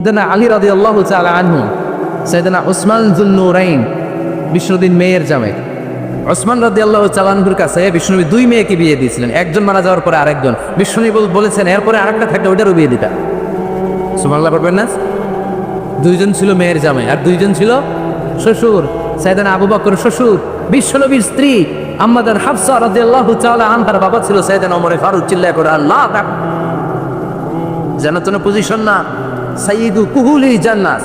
সাইয়েদনা আলী রাদিয়াল্লাহু তাআলা আনহু, সাইয়েদনা উসমান যুন-নূরাইন, বিষ্ণুনবীর মেয়ের জামাই উসমান রাদিয়াল্লাহু তাআলা আনহুর কাছে বিষ্ণুনবী দুই মেয়েকে বিয়ে দিয়েছিলেন। একজন মারা যাওয়ার পরে আরেকজন। বিষ্ণুনবী বলেছেন এরপরে আরেকটা থাকলে ওইটারও বিয়ে দিতা। সুবহানাল্লাহ পড়বেন না? দুইজন ছিল মেয়ের জামাই আর দুইজন ছিল শ্বশুর। সাইয়েদনা আবু বকর শ্বশুর, বিশ্বনবীর স্ত্রী আম্মাদান হাফসা রাদিয়াল্লাহু তাআলা আনহার বাবা ছিল সাইয়েদনা ওমর ফারুক। চিল্লায় করে আল্লাহ তাআলা, জান্নাতের পজিশন না, সাইয়্যিদু কুহুলি জান্নাত।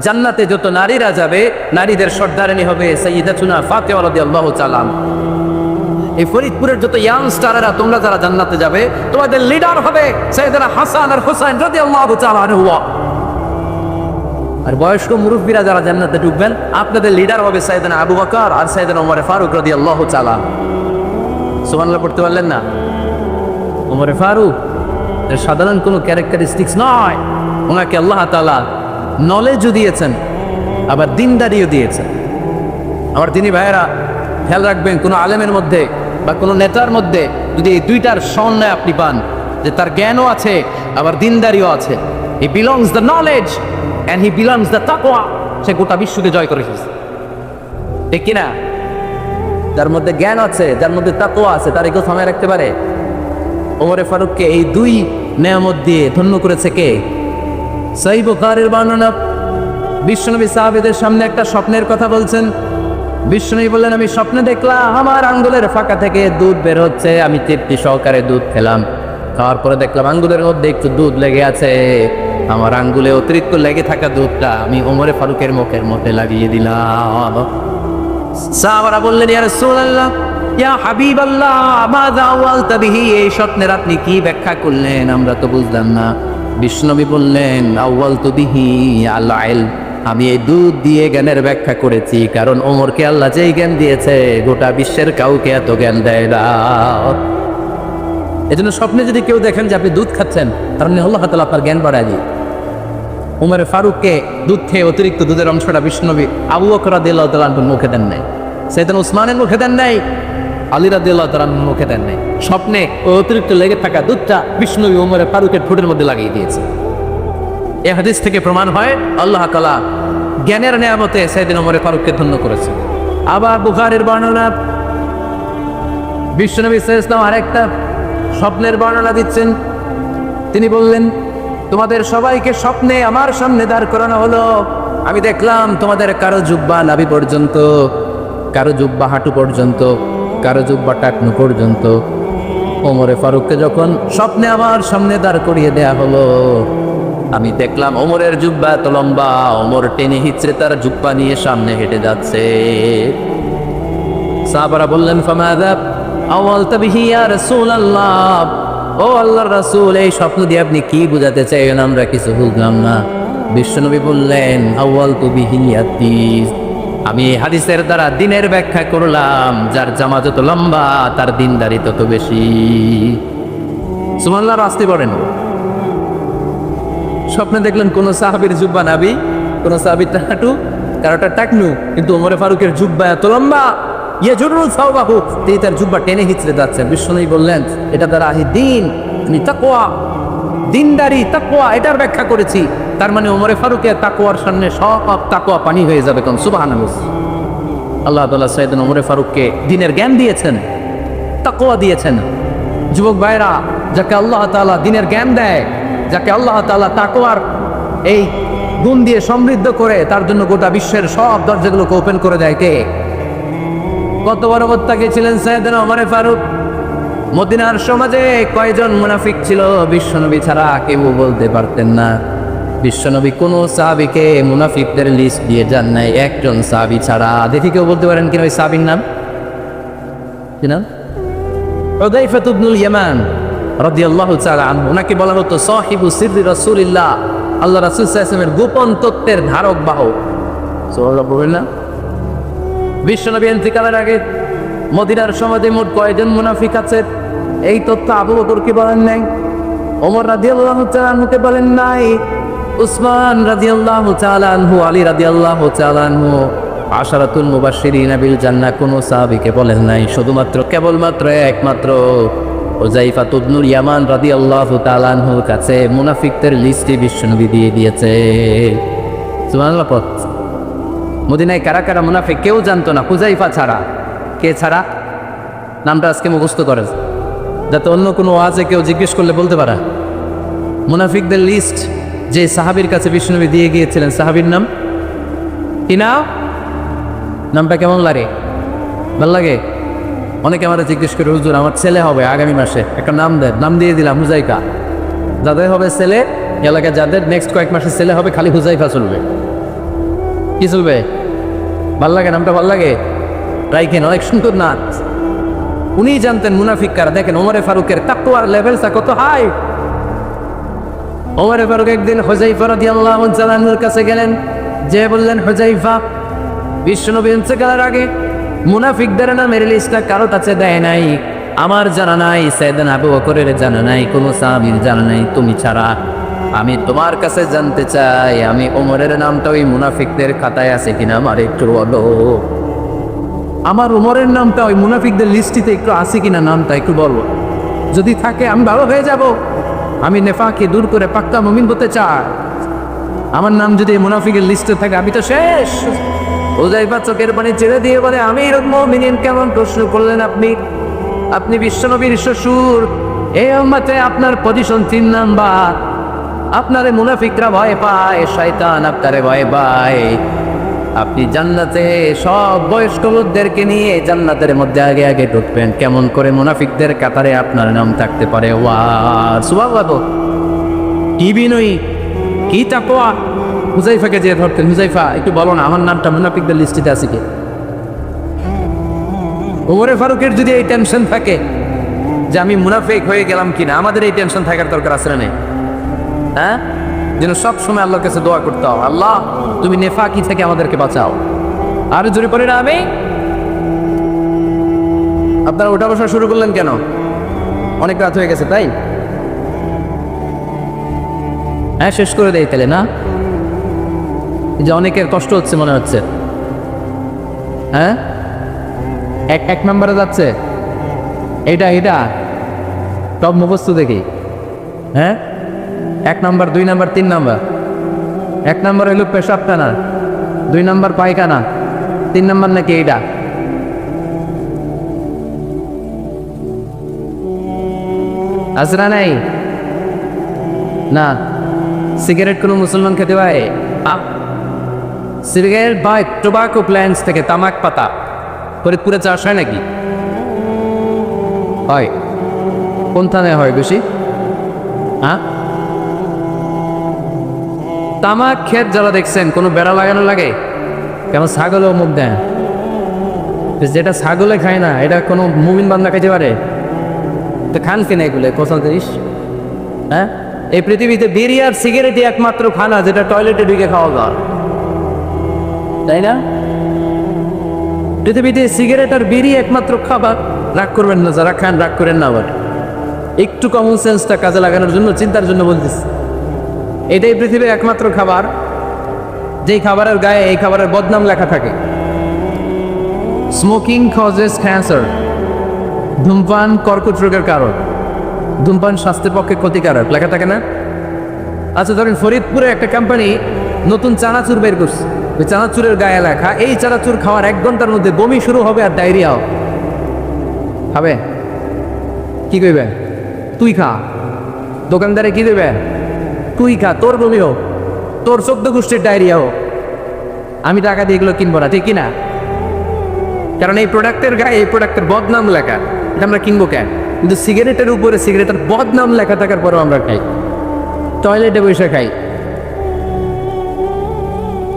জান্নাতে যত নারীরা যাবে, নারীদের সর্দারিনী হবে সাইয়্যিদাতুনা ফাতেমা রাদিয়াল্লাহু তাআলা। এই ফরিদপুরের যত ইয়াংস্টাররা তোমরা যারা জান্নাতে যাবে, তোমাদের লিডার হবে সাইয়েদনা হাসান আর হুসাইন রাদিয়াল্লাহু তাআলা আনহু। আর বয়স্ক মুরব্বীরা যারা জান্নাতে ঢুকবেন, আপনাদের লিডার হবে সাইয়েদনা আবু বকর আর সাইয়েদনা ওমর ফারুক রাদিয়াল্লাহু তাআলা। সুবহানাল্লাহ পড়তে পারলেন না? ওমর ফারুক সাধারণ কোনো ক্যারেক্টারিস্টিক্স নয়, ওনাকে আল্লাহ তাআলা নলেজও দিয়েছেন, আবার দিনদারিও দিয়েছেন। আমার তিনি ভাইয়েরা খেয়াল রাখবেন, কোনো আলেমের মধ্যে বা কোনো নেতার মধ্যে যদি এই দুইটার সমন্বয় আপনি পান, যে তার জ্ঞানও আছে আবার দিনদারিও আছে, হি belongs the knowledge and he belongs the তাকওয়া, সে গোটা বিশ্বকে জয় করে এসেছে। ঠিক কিনা? যার মধ্যে জ্ঞান আছে, যার মধ্যে তাকওয়া আছে, তার কেউ থামায় রাখতে পারে? ওমরে ফারুককে এই দুই নেয়ামত দিয়ে ধন্য করেছে কে? সহিহ বুখারীর বর্ণনা, বিশ্বনবী সাহাবীদের সামনে একটা স্বপ্নের কথা বলছেন। বিশ্বনবী বললেন, আমি স্বপ্নে দেখলাম আমার আঙ্গুলের ফাঁকা থেকে দুধ বের হচ্ছে, আমি তৃপ্তি সহকারে দুধ খেলাম। খাওয়ার পরে দেখলাম আঙ্গুলের মধ্যে একটু দুধ লেগে আছে। আমার আঙ্গুলে অতিরিক্ত লেগে থাকা দুধটা আমি ওমরে ফারুকের মুখের মধ্যে লাগিয়ে দিলাম। সাহাবারা বললেন, ইয়া রাসূলুল্লাহ, ইয়া হাবিবাল্লাহ, মাযা আওয়ালতা বিহি, এই স্বপ্নের আপনি কি ব্যাখ্যা করলেন, আমরা তো বুঝলাম না। বিষ্ণুনবী বললেন, আওয়ালতু বিহি আল ইলম, আমি এই দুধ দিয়ে জ্ঞানের ব্যাখ্যা করেছি, কারণ ওমরকে আল্লাহ যেই জ্ঞান দিয়েছে গোটা বিশ্বের কাউকে এত জ্ঞান দেয় না। এজন্য স্বপ্নে যদি কেউ দেখেন যে আপনি দুধ খাচ্ছেন, তার মানে আল্লাহ তাআলা আপনার জ্ঞান বাড়ায় দিয়ে। ওমর ফারুককে দুধ খেয়ে অতিরিক্ত দুধের অংশটা বিষ্ণুনবী আবু বকর রাদিয়াল্লাহু তাআলা আনহুর মুখে দেন নাই, সাইয়েদনা উসমানের মুখে দেন নাই, আলী রাদিয়াল্লাহু তাআলা আনহুর মুখে দেন নাই। স্বপ্নে ওই অতিরিক্ত লেগে থাকা দুধটা বিষ্ণুনবী ওমর ফারুকের ঠোঁটের মধ্যে লাগিয়ে দিয়েছে। এই হাদিস থেকে প্রমাণ হয় আল্লাহ তাআলা জ্ঞানের নেয়ামতে সাইয়েদনা ওমর ফারুককে ধন্য করেছে। আবার বুখারীর বর্ণনা, বিশ্বনবী সাল্লাল্লাহু আলাইহি ওয়াসাল্লাম আরেকটা স্বপ্নের বর্ণনা দিচ্ছেন। তিনি বললেন, তোমাদের সবাইকে স্বপ্নে আমার সামনে দাঁড় করানো হলো। আমি দেখলাম তোমাদের কারো জুব্বা নাভি পর্যন্ত, কারো জুব্বা হাঁটু পর্যন্ত, কারো জুব্বা টাকনু পর্যন্ত। ওমরে ফারুককে যখন স্বপ্নে আমার সামনে দাঁড় করিয়ে দেয়া হলো, আমি দেখলাম ওমরের জুব্বা এত লম্বা, ওমর টেনে হিচড়ে তার জুব্বা নিয়ে সামনে হেঁটে যাচ্ছে। সাহাবারা বললেন, ফামাযা আওয়ালতা বিহি ইয়া রাসূলুল্লাহ, ও আল্লাহর রাসূল, এই স্বপ্ন দিয়ে আপনি কি বোঝাতে চাইলেন, আমরা কিছু বুঝলাম না। বিশ্বনবী বললেন, আউয়ালতু বিহি হাদিস, আমি এই হাদিসের দ্বারা দিনের ব্যাখ্যা করলাম, যার জামা যত লম্বা তার দিনদারি তত বেশি। সুবহানাল্লাহ, আসতে পারেন। স্বপ্নে দেখলেন কোন সাহাবীর জুব্বা নাভি, কোন সাহাবীর হাঁটু, কারোটা টাকনু, কিন্তু ওমরে ফারুকের জুব্বা এত লম্বা, ইয়াজুরু সাওবাহু, তিনি তার জুব্বা টেনে হিচড়ে যাচ্ছেন। বিশ্বনবী বললেন, এটা দ্বারা দিন, আমি তাকওয়া, দিনদারি, তাকওয়া, এটার ব্যাখ্যা করেছি। তার মানে ওমরে ফারুকের তাকওয়ার সামনে সব তাকওয়া পানি হয়ে যাবে। কোন সুবহানাল্লাহ। আল্লাহ তাআলা সাইয়েদনা ওমরে ফারুককে দিনের জ্ঞান দিয়েছেন, তাকওয়া দিয়েছেন। যুবক ভাইরা, যাকে আল্লাহ তাআলা দিনের জ্ঞান দেয়, যাকে আল্লাহ তাআলা তাকওয়ার এই গুণ দিয়ে সমৃদ্ধ করে, তার জন্য গোটা বিশ্বের সব দরজাগুলোকে ওপেন করে দেয় কে? কত বড় মুত্তাকি ছিলেন সাইয়েদনা ওমরে ফারুক। মদিনার সমাজে কয়জন মুনাফিক ছিল বিশ্বনবী ছাড়া কেউ বলতে পারতেন না। বিশ্বনবী কোন সাহাবীকে মুনাফিকদের লিস্ট দিয়ে যান নাই, একজন সাহাবী ছাড়া। দেখি কেউ বলতে পারেন কিনা ওই সাহাবীর নাম? কি নাম? হুযায়ফা ইবনুল ইয়ামান রাদিয়াল্লাহু তাআলা আনহু। ওনাকে বলা হতো সাহিবু সিররি রাসূলিল্লাহ, আল্লাহ রাসূল সাল্লাল্লাহু আলাইহি ওয়াসাল্লামের গোপন তত্ত্বের ধারক বাহক। সুবহানাল্লাহ বলেন না? বিশ্বনবী ইন্তিকালের আগে মদিনার সমাজে মোট কয়জন মুনাফিক আছে, এই তথ্য আবু বকরকে বলেন নাই, ওমর রাদিয়াল্লাহু তাআলা আনহুকে বলেন নাই, উসমান রাদিয়াল্লাহু তাআলা আনহু, আলী রাদিয়াল্লাহু তাআলা আনহু, আশারাতুল মুবাশশিরিনা বিল জান্নাহ কোন সাহাবীকে বলেন নাই। শুধুমাত্র কেবলমাত্র একমাত্র হুযায়ফা ইবনুল ইয়ামান রাদিয়াল্লাহু তাআলা আনহুর কাছে মুনাফিকদের লিস্টে বিশ্বনবী দিয়ে দিয়েছে। সুবহানাল্লাহ। মদিনায় কারা কারা মুনাফিক কেউ জানতো না হুযায়ফা ছাড়া। কে ছাড়া? নামটা আজকে মুখস্থ করে, যাতে অন্য কোনো ওয়াজে কেউ জিজ্ঞেস করলে বলতে পারে। মুনাফিকদের লিস্ট যে সাহাবীর কাছে বিশ্বনবী দিয়ে গিয়েছিলেন, সাহাবীর নাম কি? না, নামটা কেমন লাগে? ভালো লাগে? অনেকে আমার জিজ্ঞেস করে, হুজুর আমার ছেলে হবে আগামী মাসে, একটা নাম দেন। নাম দিয়ে দিলাম হুযায়ফা। যাদের হবে ছেলে, এলাকায় যাদের নেক্সট কয়েক মাসে ছেলে হবে, খালি হুযায়ফা চলবে। কি চলবে? ভাল লাগে? নামটা ভাল লাগে? রাইখেন, অনেক সুন্দর নাম। উনি জানতেন মুনাফিক কারা। দেখেন ওমরে ফারুকের তাকওয়ার লেভেলটা কত হাই। ওমরে ফারুক একদিন হুযায়ফা রাদিয়াল্লাহু তাআলার কাছে গেলেন, যে বললেন, হুযায়ফা, বিশ্বনবী ইন্তেকালের আগে মুনাফিকদের নামের লিস্টটা কারো কাছে দেয় নাই, আমার জানা নাই, সাইয়েদনা আবু বকরের জানা নাই, কোনো সাহাবীর জানা নাই, তুমি ছাড়া। আমি তোমার কাছে জানতে চাই, আমি ওমরের নামটা ওই মুনাফিকদের খাতায় আছে কিনা আমার একটু বলো। আমার ওমরের নামটা ওই মুনাফিকদের লিস্টিতে একটু আছে কিনা, নামটা একটু বলো। যদি থাকে আমি ভালো হয়ে যাব। আমি নেফাকে দূর করে পাক্কা মুমিন হতে চাই। আমার নাম যদি মুনাফিকের লিস্টে থাকে আমি তো শেষ। হুযায়ফা চোখের পানি ছেড়ে দিয়ে বলে, আমিরুল মুমিনিন, কেমন প্রশ্ন করলেন আপনি? আপনি বিশ্বনবীর শ্বশুর, এই উম্মতে আপনার পজিশন 3 নাম্বার। আপনারে মুনাফিকরা ভয় পায়, শয়তান আপনারে ভয় পায়। আপনি জান্নাতে সব বয়স্ক লোকদেরকে নিয়ে জান্নাতের মধ্যে আগে আগে ঢুকবেন, কেমন করে মুনাফিকদের কাতারে আপনার নাম থাকতে পারে? ওয়া সুবহানাল্লাহ। কি বিনয়ী, কি তাকওয়া। হুযায়ফাকে যে ধরতেন, হুযায়ফা একটু বলো না আমার নামটা মুনাফিকদের লিস্টিতে আছে কি? ওমরে ফারুকের যদি এই টেনশন থাকে যে আমি মুনাফিক হয়ে গেলাম কিনা, আমাদের এই টেনশন থাকার দরকার আছে না নেই? হ্যাঁ, যেন সব সময় আল্লাহর কাছে দোয়া করতে হবে, আল্লাহ তুমি নেফাকি থেকে আমাদেরকে বাঁচাও। আর জোরে পড়ে না আমি। আপনারা ওঠা বসা শুরু করলেন কেন? অনেক রাত হয়ে গেছে তাই? হ্যাঁ, শেষ করে দেই তাহলে না? যে অনেকের কষ্ট হচ্ছে মনে হচ্ছে। হ্যাঁ, এক নম্বরে যাচ্ছে এটা সব মুখস্থ দেখি। হ্যাঁ, 1 নাম্বার, 2 নাম্বার, 3 নাম্বার। 1 নাম্বার হইল পেশাব টানা, 2 নাম্বার পায়খানা, 3 নাম্বার নাকি এইটা। আসরা নাই না? সিগারেট কোনো মুসলমান খেতে পারে? সিগারেট বা টোবাকো প্ল্যান্টস থেকে তামাক পাতা ফরিদপুরে চাষ হয় নাকি? হয়। কোন থানায় হয় বেশি? হ্যাঁ, তামাক ক্ষেত যারা দেখছেন, কোনো বেড়া লাগানো লাগে? কেমন ছাগলেও মুখ দেন? যেটা ছাগলে খায় না, এটা কোনো মুমিন বান্দা খাইতে পারে? তো খান কিনা এগুলো কোথাও জিনিস? হ্যাঁ, এই পৃথিবীতে বিড়ি আর সিগারেটই একমাত্র খানা যেটা টয়লেটে ঢুকে খাওয়া যায়, তাই না? পৃথিবীতে সিগারেট আর বিড়ি একমাত্র খাবার। রাগ করবেন না যারা খান, রাগ করেন না। আবার একটু কমন সেন্সটা কাজে লাগানোর জন্য, চিন্তার জন্য বলতেছি। এটাই পৃথিবীর একমাত্র খাবার যেই খাবারের গায়ে এই খাবারের বদনাম লেখা থাকে। স্মোকিং কজেস ক্যান্সার, ধূমপান কর্কট রোগের কারণ, ধূমপান স্বাস্থ্যের পক্ষে ক্ষতিকারক লেখা থাকে না? আচ্ছা, ধরেন ফরিদপুরে একটা কোম্পানি নতুন চানাচুর বের করছে, ওই চানাচুরের গায়ে লেখা এই চানাচুর খাওয়ার 1 ঘন্টার মধ্যে বমি শুরু হবে আর ডায়রিয়াও খাবে। কি কইবে? তুই খা। দোকানদারে কি দেবে? তুই খা, তোর বমি হোক, তোর 14 গোষ্ঠীর ডায়রিয়া হোক, আমি টাকা দিয়ে এগুলো কিনবো না, ঠিক কিনা? কারণ এই প্রোডাক্টের গায়ে এই প্রোডাক্টের বদনাম লেখা, এটা আমরা কিনবো কেন? কিন্তু সিগারেটের উপরে সিগারেটের বদনাম লেখা থাকার পরেও আমরা খাই, টয়লেটে বসে খাই।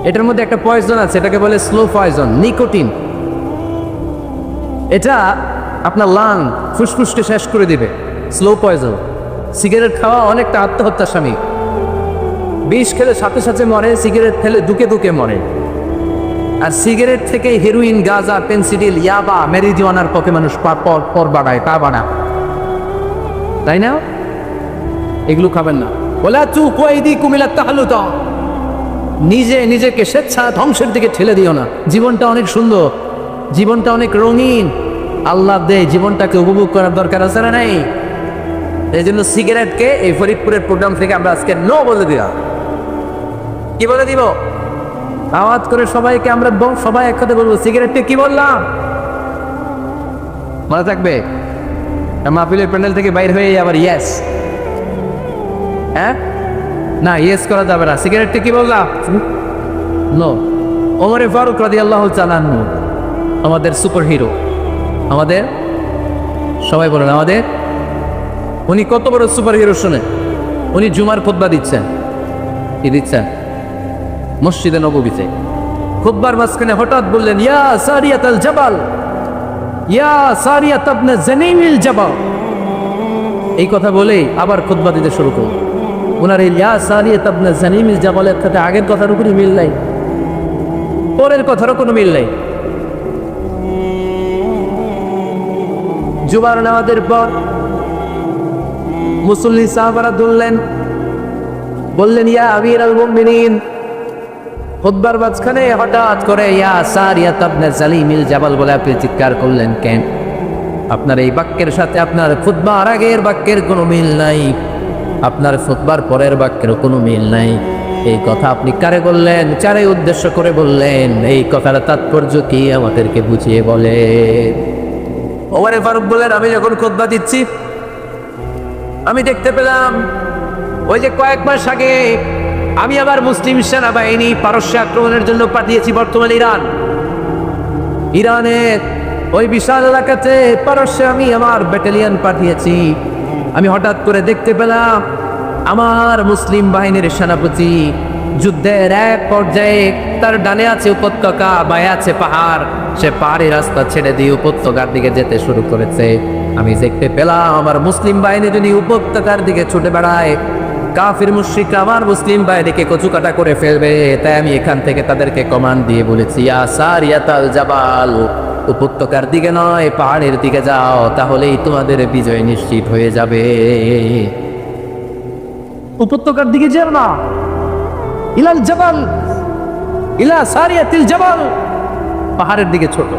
এটার মধ্যে একটা পয়জন আছে, এটাকে বলে স্লো পয়জন, নিকোটিন। এটা আপনার লাং, ফুসফুসকে শেষ করে দিবে। Slow poison. সিগারেট খাওয়া অনেকটা আত্মহত্যার স্বামী। বিষ খেলে সাথে সাথে মরে, সিগারেট খেলে দুকে দুকে মরে। আর সিগারেট থেকে হেরোইন, গাঁজা, পেনসিডিল, ইয়াবা, মেরিজুয়ানার পক্ষে মানুষ পর বাড়ায়, তা বাড়া, তাই না? এগুলো খাবেন না। বলা চুপ ওয়াইদি কুমিল্লা তাহলুতা, নিজে নিজেকে স্বেচ্ছা ধ্বংসের দিকে ঠেলে দিও না। জীবনটা অনেক সুন্দর, জীবনটা অনেক রঙিন, আল্লাহ দে, জীবনটাকে উপভোগ করার দরকার আছে না নাই? এই জন্য সিগারেটকে এই ফরিদপুরের প্রোগ্রাম থেকে আমরা আজকে নো বলে দিলাম। কি বলে দিব? আওয়াজ করে সবাইকে আমরা সবাই একসাথে বলবো সিগারেটকে কি বললাম, মনে থাকবে? মাহফিলের প্যান্ডেল থেকে বাইর হয়ে আবার ইয়েস, হ্যাঁ না ইয়েস করা যাবে না। সিগারেটকে কি বললাম? নো। ওমরে ফারুক রাদিয়াল্লাহু তাআলা আনহু আমাদের সুপার হিরো, আমাদের সবাই বলেন আমাদের, উনি কত বড় সুপার হিরো শুনে। উনি জুমার খুতবা দিচ্ছেন, কি দিচ্ছেন? মসজিদে নববীতে খুতবার মাঝখানে হঠাৎ বললেন, ইয়া সারিয়াতাল জাবাল, ইয়া সারিয়াত ইবনে জানিমিল জাবাল। এই কথা বলেই আবার খুতবা দিতে শুরু করলেন। ওনার এই ইয়া সারিয়াত ইবনে জানিমিল জাবালের সাথে আগের কথার উপরই মিল নাই, পরের কথারও কোনো মিল নাই। জুমার নামাজের পর মুসল্লি সাহাবারা দুললেন, বললেন ইয়া আমিরুল মুমিনিন। খুতবার মাঝখানে হঠাৎ করে ইয়া সারিয়াত ইবনে জালিমিল জাবাল বলে আপনি চিৎকার করলেন কেন? আপনার এই বাক্যের সাথে আপনার খুতবার আগের বাক্যের কোনো মিল নাই, আপনার খুতবার পরের বাক্যের কোনো মিল নাই। এই কথা আপনি কারে বললেন, কারে উদ্দেশ্য করে বললেন? এই কথার তাৎপর্য কি আমাদেরকে বুঝিয়ে বলে। ওমরে ফারুক বলেন, আমি যখন খুতবা দিচ্ছি আমি দেখতে পেলাম ওই যে কয়েক মাস আগে আমি আবার মুসলিম সেনাবাহিনী পারস্য আক্রমণের জন্য পাঠিয়েছি বর্তমান ইরানের ওই বিশাল এলাকাতে পারস্যে আমি আমার ব্যাটালিয়ন পাঠিয়েছি। আমি হঠাৎ করে দেখতে পেলাম আমার মুসলিম বাহিনীর সেনাপতি যুদ্ধের এক পর্যায়ে তার ডানে আছে উপত্যকা, বায়ে আছে পাহাড়, সে পাহাড়ি রাস্তা ছেড়ে দিয়ে উপত্যকার দিকে যেতে শুরু করেছে। আমি দেখতে পেলাম আমার মুসলিম বাহিনী যদি উপত্যকার দিকে ছুটে বেড়ায়, কাফির মুশরিকরা আমার মুসলিম বাহিনীকে কচুকাটা করে ফেলবে। তাই আমি এখান থেকে তাদেরকে কমান্ড দিয়ে বলেছি, ইয়া সারিয়াতাল জাবাল, উপত্যকার দিকে নয় পাহাড়ের দিকে যাও, তাহলেই তোমাদের বিজয় নিশ্চিত হয়ে যাবে। উপত্যকার দিকে যেও না, ইলাল জাবাল, ইলা সারিয়াতিল জাবাল, পাহাড়ের দিকে ছোট।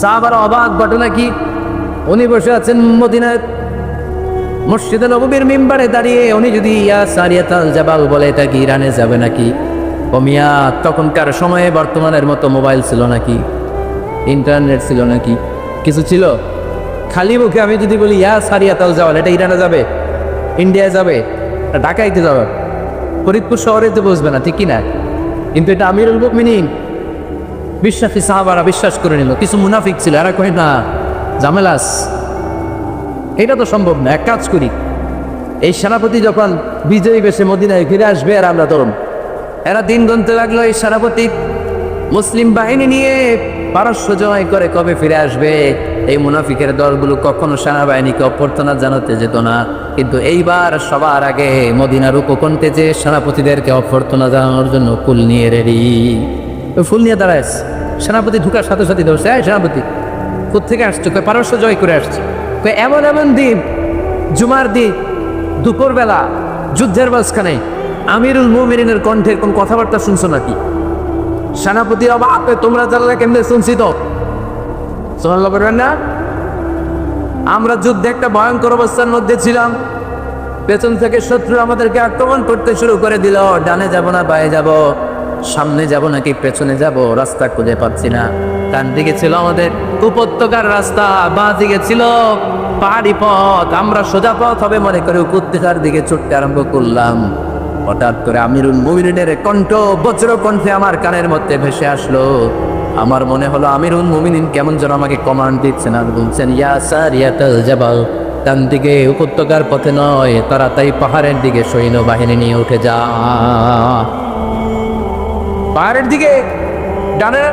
সাহাবারা অবাক, ঘটনা কি? উনি বসে আছেন মদিনার মসজিদে নববীর মিম্বারে দাঁড়িয়ে, উনি যদি ইয়া সারিয়াতাল জাবাল বলে এটা কি ইরানে যাবে নাকি? ও মিয়া, তখনকার সময়ে বর্তমানের মতো মোবাইল ছিল নাকি, ইন্টারনেট ছিল নাকি, কিছু ছিল? খালি মুখে আমি যদি বলি ইয়া সারিয়াতাল জাবাল, এটা ইরানে যাবে, ইন্ডিয়ায় যাবে, ঢাকাইতে যাবে, ফরিদপুর শহরে তো বসবে না, ঠিক কিনা? কিন্তু এটা আমিরুল মুমিনিন বিশ্বাসী সাহাবারা বিশ্বাস করে নিল। কিছু মুনাফিক ছিল, এরা কয় না জামেলাস, এটা তো সম্ভব না। এক কাজ করি, এই সেনাপতি যখন বিজয়ী বেশে মদিনায় ফিরে আসবে আর আমরা তরুণ, এরা দিন গুনতে লাগলো এই সেনাপতি মুসলিম বাহিনী নিয়ে পারস্য জয় করে কবে ফিরে আসবে। এই মুনাফিকের দলগুলো কখনো সেনাবাহিনীকে অভ্যর্থনা জানাতে যেত না, কিন্তু এইবার সবার আগে মদিনার উপকণ্ঠে যে সেনাপতিদেরকে অভ্যর্থনা জানানোর জন্য ফুল নিয়ে রেডি। ওই ফুল নিয়ে দাঁড়ায় সেনাপতি ঢুকার সাথে সাথে ধরছে, সেনাপতি কোথেকে আসছে? পারস্য জয় করে আসছে। এমন এমন দিন, জুমার দিন দুপুরবেলা যুদ্ধের মাঝখানে আমিরুল মুমিনিনের কণ্ঠের কোন কথাবার্তা শুনছো নাকি? সেনাপতি অবাক, তোমরা জানলে কেমনে? শুনছি তো, সুবহানাল্লাহ বলবেন না? আমরা যুদ্ধে একটা ভয়ঙ্কর অবস্থার মধ্যে ছিলাম, পেছন থেকে শত্রু আমাদেরকে আক্রমণ করতে শুরু করে দিল। ডানে যাব না বায়ে যাব, সামনে যাব নাকি পেছনে যাব, রাস্তা খুঁজে পাচ্ছি না। ডান দিকে ছিল আমাদের উপত্যকার রাস্তা, বাঁ দিকে ছিল পাহাড়ি পথ। আমরা সোজা পথ হবে মনে করে উপত্যকার দিকে ছুটতে আরম্ভ করলাম। হঠাৎ করে আমিরুল মুমিনিনের কণ্ঠ বজ্র কণ্ঠে আমার কানের মধ্যে ভেসে আসলো। আমার মনে হলো আমিরুল মুমিনিন কেমন যেন আমাকে কমান্ড দিচ্ছেন আর বলছেন, ইয়া সারিয়াতাল জাবাল, ডান দিকে উপত্যকার পথে নয়, তাড়াতাড়ি পাহাড়ের দিকে সৈন্য বাহিনী নিয়ে উঠে যা। পাহাড়ের দিকে ডানে,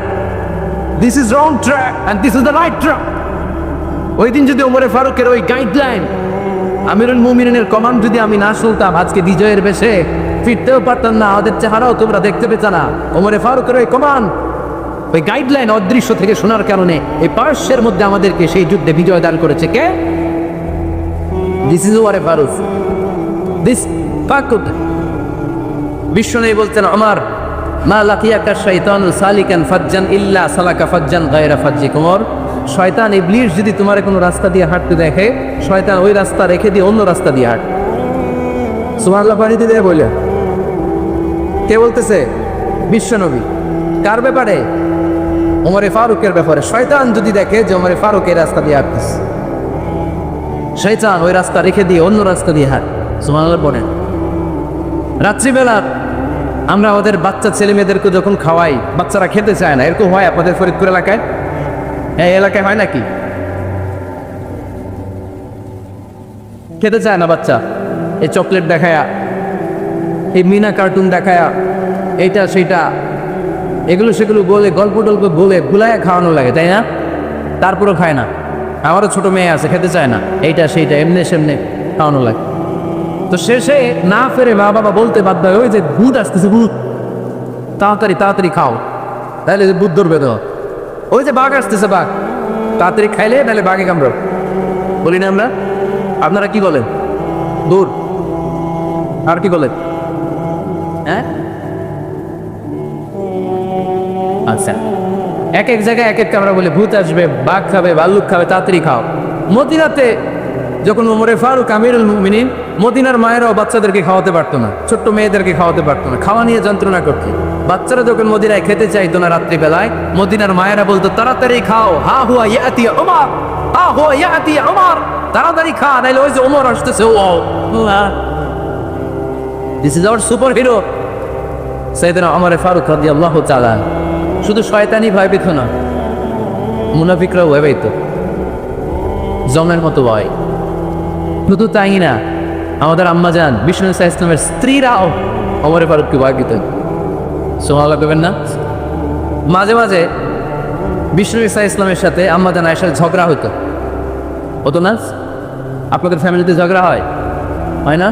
this is wrong track and this is the right track. ওই দিন যদি ওমরে ফারুকের ওই গাইডলাইন, আমিরুল মুমিনিনের কমান্ড যদি আমি না শুনতাম, আজকে বিজয়ের বেশে ফিরতেও পারতাম না, ওদের চেহারাও তোমরা দেখতে পেত না। ওমরে ফারুকের ওই কমান্ড, ওই গাইডলাইন অদৃশ্য থেকে শোনার কারণে এই পারস্যের মধ্যে আমাদেরকে সেই যুদ্ধে বিজয় দান করেছে কে? দিস ইজ ওমরে ফারুক, দিস ফাকুদ। বিশ্বনবী বলতেন, ওমর মা লাকিয়াকা শাইতানু সালিকান ফাজ্জান ইল্লা সালাকা ফাজ্জান গায়রা ফাজ্জিক। ওমর, শয়তান ইবলিস যদি তোমার কোনো রাস্তা দিয়ে হাঁটতে দেখে, শয়তান ওই রাস্তা রেখে দিয়ে অন্য রাস্তা দিয়ে হাঁট। সুবহানাল্লাহ পানিতে দিয়ে বলে কে বলতেছে? বিশ্বনবী। কার ব্যাপারে? ওমরে ফারুকের ব্যাপারে। শয়তান যদি দেখে যে ওমরে ফারুক এই রাস্তা দিয়ে হাঁটতেছে, শয়তান ওই রাস্তা রেখে দিয়ে অন্য রাস্তা দিয়ে হাঁট। সুবহানাল্লাহ বলেন। রাত্রিবেলা আমরা আমাদের বাচ্চা ছেলে মেয়েদেরকে যখন খাওয়াই, বাচ্চারা খেতে চায় না, এরকম হয় আপনাদের ফরিদপুর এলাকায়? এই এলাকায় হয় নাকি? খেতে চায় না বাচ্চা, এই চকলেট দেখায়া, এই মিনা কার্টুন দেখায়া, এইটা সেইটা এগুলো সেগুলো বলে, গল্প টল্প বলে ভুলায় খাওয়ানো লাগে, তাই না? তারপরেও খায় না। আমারও ছোট মেয়ে আছে, খেতে চায় না, এইটা সেইটা এমনি সেমনি খাওয়ানো লাগে। তো শেষে না ফেরে মা বাবা বলতে বাধ্য হয়, ওই যে ভূত আসতেছে, ভূত, তাড়াতাড়ি তাড়াতাড়ি খাও, তাহলে যে ভূত ধরবে তো। ওই যে বাঘ আসতেছে, বাঘ, তাড়াতাড়ি খাইলে নাহলে বাঘে কামড়াবে। বলি না আমরা? আপনারা কি বলেন? দূর। আর কি বলেন? হ্যাঁ, আচ্ছা, এক এক জায়গায় এক এক আমরা বলি ভূত আসবে, বাঘ খাবে, ভাল্লুক খাবে, তাড়াতাড়ি খাও। মদিনাতে যখন ওমরে ফারুক আমিরুল মুমিনিন, মদিনার মায়েরাও বাচ্চাদেরকে খাওয়াতে পারতো না, ছোট্ট মেয়েদেরকে খাওয়াতে পারতো না, খাওয়া নিয়ে যন্ত্রণা করতো। বাচ্চারা যখন মদিনায় খেতে চাইতো না রাত্রিবেলায়, মদিনার মায়েরা বলতো তাড়াতাড়ি খাও, হা হুয়া ইয়াতি ওমর, হা হুয়া ইয়াতি ওমর, তাড়াতাড়ি খা, নাইলে ওই যে ওমর আসতেছে। ও this is our superhero সাইয়েদনা ওমর ফারুক রাদিয়াল্লাহু তাআলা। শুধু শয়তানি ভয় পেত না, মুনাফিকরাও ভয় পেত, জমের মতো ভয়। শুধু তাই না, আমাদের আম্মাজান বিষ্ণু ইসলামের স্ত্রীরাও ওমর ফারুককে ভয় পেত। সুবহানাল্লাহ করবেন না? মাঝে মাঝে বিষ্ণু ইসলামের সাথে আম্মাজান আয়েশার ঝগড়া হতো, হতো না? আপনাদের ফ্যামিলিতে ঝগড়া হয়? হয় না?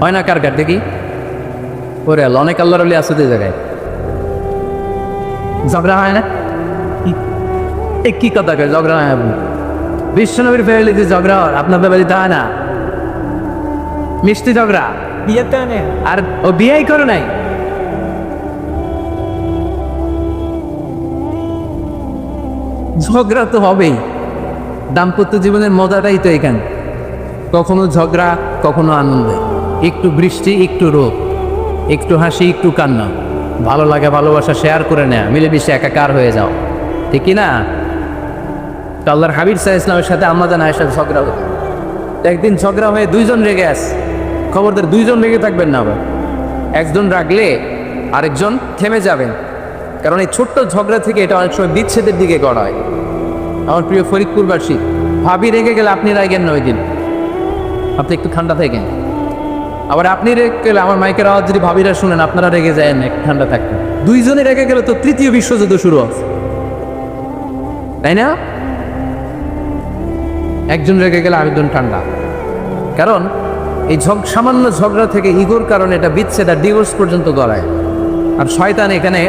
হয় না? কার কার দেখি? ওরে আল্লাহ, অনেক আল্লাহর ওলি আছে এই জায়গায়, ঝগড়া হয় না? কি কথা কয় ঝগড়া হয়? আপনি বিশ্বনবীর ফ্যামিলিতে ঝগড়া হয়, আপনার ফ্যামিলিতে হয় না? মিষ্টি ঝগড়া, বিয়েতে হয়, আর ও বিয়েই করে নাই। ঝগড়া তো হবেই, দাম্পত্য জীবনের মজাটাই তো এখানে। কখনো ঝগড়া, কখনো আনন্দ, একটু বৃষ্টি, একটু রোদ, একটু হাসি, একটু কান্না, ভালো লাগে, ভালোবাসা শেয়ার করে নেয়া, মিলেমিশে একাকার হয়ে যাও, ঠিক কি না? তো আল্লাহর হাবিব সাল্লাল্লাহু আলাইহি ওয়াসাল্লামের সাথে আম্মাজান আয়েশার ঝগড়া হতো। একদিন ঝগড়া হয়ে দুইজন রেগে আছে। খবরদার দুইজন রেগে থাকবেন না, আবার একজন রাগলে আরেকজন থেমে যাবেন, কারণ এই ছোট্ট ঝগড়া থেকে এটা অনেক সময় বিচ্ছেদের দিকে গড়ায়। আমার প্রিয় ফরিদপুরবাসী, ভাবি রেগে গেলে আপনি রাগেন না, ওই দিন আপনি একটু ঠান্ডা থাকেন। আবার আপনি রেগে গেলে, আমার মাইকের আওয়াজ যদি ভাবিরা শুনেন, আপনারা রেগে যায় না, একটু ঠান্ডা থাকবেন। দুইজনে রেগে গেলে তো তৃতীয় বিশ্বযুদ্ধ শুরু হবে, তাই না? একজন রেগে গেলে আরেকজন ঠান্ডা, কারণ এই সামান্য ঝগড়া থেকে ইগোর কারণে এটা বিচ্ছেদ আর ডিভোর্স পর্যন্ত গড়ায়। আর শয়তান এখানে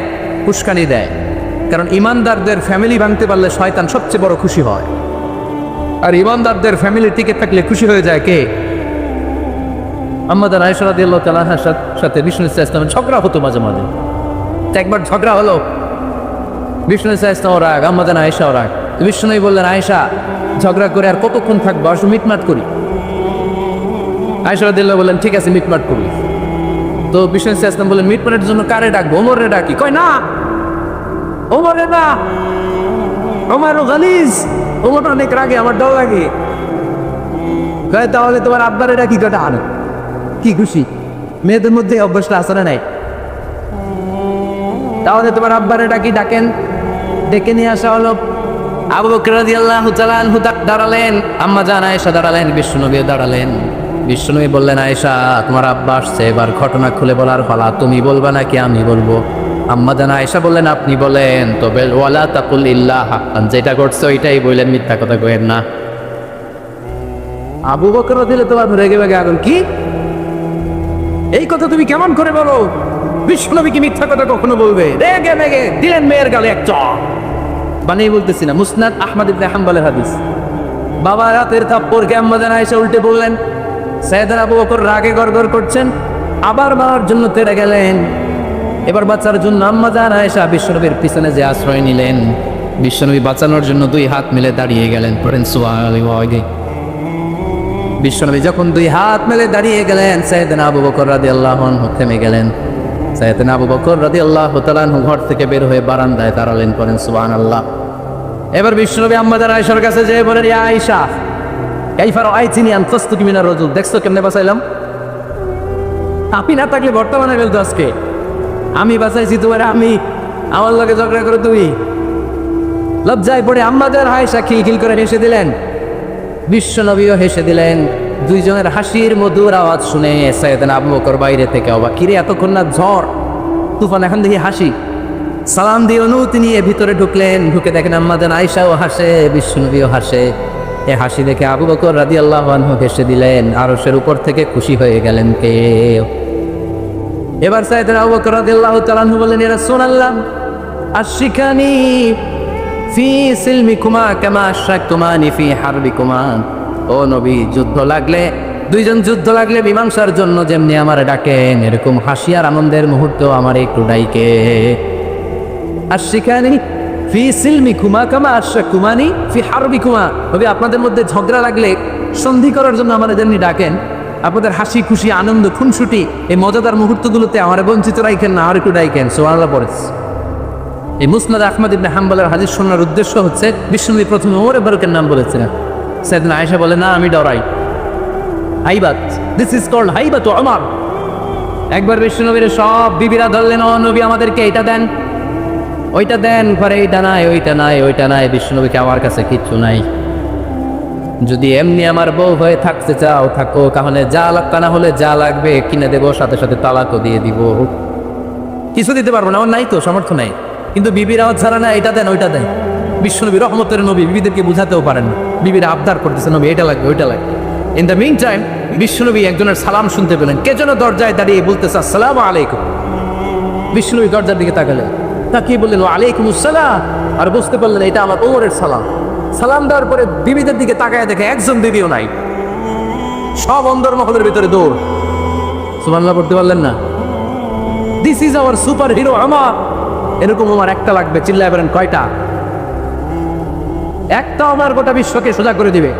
উস্কানি দেয়, কারণ ইমানদারদের ফ্যামিলি ভাঙতে পারলে শয়তান সবচেয়ে বড় খুশি হয়, আর ইমানদারদের ফ্যামিলি টিকে থাকলে খুশি হয়ে যায় কে? আম্মাজান আয়েশা রাদিয়াল্লাহু তাআলার সাথে বিষ্ণু ইসলামের ঝগড়া হতো মাঝে মাঝে। একবার ঝগড়া হলো, বিষ্ণু ইসলাম রাগ, আম্মাজান আয়েশাও রাগ। বিষ্ণুই বললেন, আয়েশা, ঝগড়া করে আর কতক্ষণ থাকবো, আসো মিটমাট করি। আয়েশা রাদিয়াল্লাহু বললেন, ঠিক আছে, মিটমাট করি। তো বিষ্ণু ইসলাম বললেন, মিটমাটের জন্য কারে ডাকবো? ওমরে ডাকি। কয় না, ওমরে না, ওমর গালিজ, ওমর অনেক রাগে, আমার ডর লাগে। কয় তাহলে তোমার আব্বারে ডাকি। কয়টা আনো, কি খুশি, মেয়েদের মধ্যে অভ্যাসটা আসলে নাই। তাহলে তোমার আব্বারে ডাকি। ডাকেন, ডেকে নিয়ে আসা হলো। আবু বকর রাদিয়াল্লাহু তাআলা আনহু দাঁড়ালেন, আম্মাজান আয়েশা দাঁড়ালেন, বিশ্বনবী দাঁড়ালেন। বিশ্বনবী বললেন, আয়েশা, তোমার আব্বা আসছে, এবার ঘটনা খুলে বলার পালা, তুমি বলবা নাকি আমি বলবো? আম্মাজান আয়েশা বললেন, আপনি বলেন। তবে ওয়ালা তাকুল ইল্লা হাক্কান, যেটা করছে ওইটাই বললেন, মিথ্যা কথা কইেন না। আবু বকর রাদিয়াল্লাহু তাআলা রেগে বেগে আগুন, কি এই কথা তুমি কেমন করে বলো? বিশ্বনবী কি মিথ্যা কথা কখনো বলবে? রেগে মেগে দিলেন মেয়ের গালে এক চড়। বানিয়ে বলতেছি না, মুসনাদ আহমদ ইবনে হাম্বলের হাদিস। বাবা রাতের থাপ্পড়কে আম্মাজান আয়েশা উল্টে বললেন। সাইয়েদনা আবু বকর রাগে গড়গড় করছেন, আবার মারার জন্য তেড়ে গেলেন। এবার বাচ্চার জন্য আম্মাজান আয়েশা বিশ্বনবীর পিছনে যে আশ্রয় নিলেন, বিশ্বনবী বাঁচানোর জন্য দুই হাত মিলে দাঁড়িয়ে গেলেন, পড়েন সুবহানাল্লাহ। বিশ্বনবী যখন দুই হাত মেলে দাঁড়িয়ে গেলেন, সাইয়েদনা আবু বকর রাদিয়াল্লাহু আনহু থেমে গেলেন। সাইয়েদনা আবু বকর রাদিয়াল্লাহু তাআলা আনহু ঘর থেকে বের হয়ে বারান্দায় দাঁড়ালেন, পড়েন সুবহানাল্লাহ। এবার বিশ্বনবী আম্মাজান আয়েশার কাছে যেয়ে বলেন, ইয়া আয়েশা কাইফা রাআইতিনি আন তাসতুকি মিনার রাজুল, দেখছো কেমনে বাঁচাইলাম? আপনি না থাকলে বর্তমানে ফেলতো আজকে, আমি বাঁচাইছি তোমার, আমি আমার লগে ঝগড়া করে তুমি। লজ্জায় পড়ে আম্মাজান আয়েশা খিলখিল করে হেসে দিলেন, বিশ্বনবীও হেসে দিলেন। দুইজনের হাসির মধুর আওয়াজ শুনে সাইয়েদনা আবু বকর বাইরে থেকে অবাক, কিরে এতক্ষণ না ঝড় তুফান, এখন দেখি হাসি। সালাম দিয়ে অনুমতি নিয়ে ভিতরে ঢুকলেন, ঢুকে দেখেন আম্মাজান আয়েশাও হাসে, বিশ্বনবীও হাসে। এ হাসি দেখে আবু বকর রাদিয়াল্লাহু আনহু হেসে দিলেন, আরশের উপর থেকে খুশি হয়ে গেলেন কে? এবার সাইয়েদনা আবু বকর রাদিয়াল্লাহু তাআলা আনহু বললেন, ইয়া রাসূলুল্লাহ আশিকানি ফি সিলমিকুমা কামা আশরাকতুমানি ফি হারবিকুমা। ও নবী, যুদ্ধ লাগলে, দুইজন যুদ্ধ লাগলে মীমাংসার জন্য যেমনি আমারে ডাকেন, এরকম হাসি আর আনন্দের মুহূর্ত আমার একটু ডাইকে। আশিকানি ফি সিলমিকুমা কামা আশরাকতুমানি ফি হারবিকুমা। নবী, আপনাদের মধ্যে ঝগড়া লাগলে সন্ধি করার জন্য আমারে যেমনি ডাকেন, আপনাদের হাসি খুশি আনন্দ খুনসুটি এই মজাদার মুহূর্তগুলোতে আমারে বঞ্চিত রাখেন না, আর একটু ডাইকেন। সুবহানাল্লাহ পড়েন। এই মুসনাদ আহমদ ইবনে হাম্বলের হাদিস শোনার উদ্দেশ্য হচ্ছে, বিশ্বনবী প্রথমে ওমর ফারুকের নাম বলেছিলেন। সাইয়েদনা আয়েশা বলে, না আমি ডরাই, হাইবাত, দিস ইজ কল্ড হাইবাত ওমর। একবার বিশ্বনবীর সব বিবিরা ধরলেন, ও নবী আমাদেরকে এটা দেন, ওইটা দেন, ঘরে এইটা নাই, ওইটা নাই, ওইটা নাই। বিশ্বনবীকে, আমার কাছে কিচ্ছু নাই, যদি এমনি আমার বউ হয়ে থাকতে চাও থাকো, তাহলে যা লাগতা না হলে যা লাগবে কিনে দেবো, সাথে সাথে তালাকও দিয়ে দিব, কিছু দিতে পারবো না, আমার নাই তো সামর্থ্য নাই। কিন্তু বিবিরাও ছাড়া না, এটা দেন ওইটা দেন। বিশ্বনবী রহমতের নবী, বিবিদেরকে বুঝাতেও পারেন না, বিবিরা আবদার করতেছে, নবী এটা লাগবে ওইটা লাগবে। ইন দ্য মিন টাইম বিশ্বনবী একজনের সালাম শুনতে পেলেন, কে যেন দরজায় দাঁড়িয়ে বলতেছে আসসালামু আলাইকুম। বিশ্বনবী দরজার দিকে তাকালেন, তাকিয়ে বললেন ওয়া আলাইকুম আসসালাম, আর বুঝতে পারলেন এটা আমার ওমরের সালাম। সালাম দেওয়ার পরে বিবিদের দিকে তাকায় দেখে একজন বিবিও নাই, সব অন্দরমহলের ভিতরে দৌড়। সুবহানাল্লাহ পড়তে পারলেন না? This is our super hero আমার। এরকম আমার একটা লাগবে, চিল্লায় বলেন কয়টা? একটা আমার গোটা বিশ্বকে সোজা করে দিবে,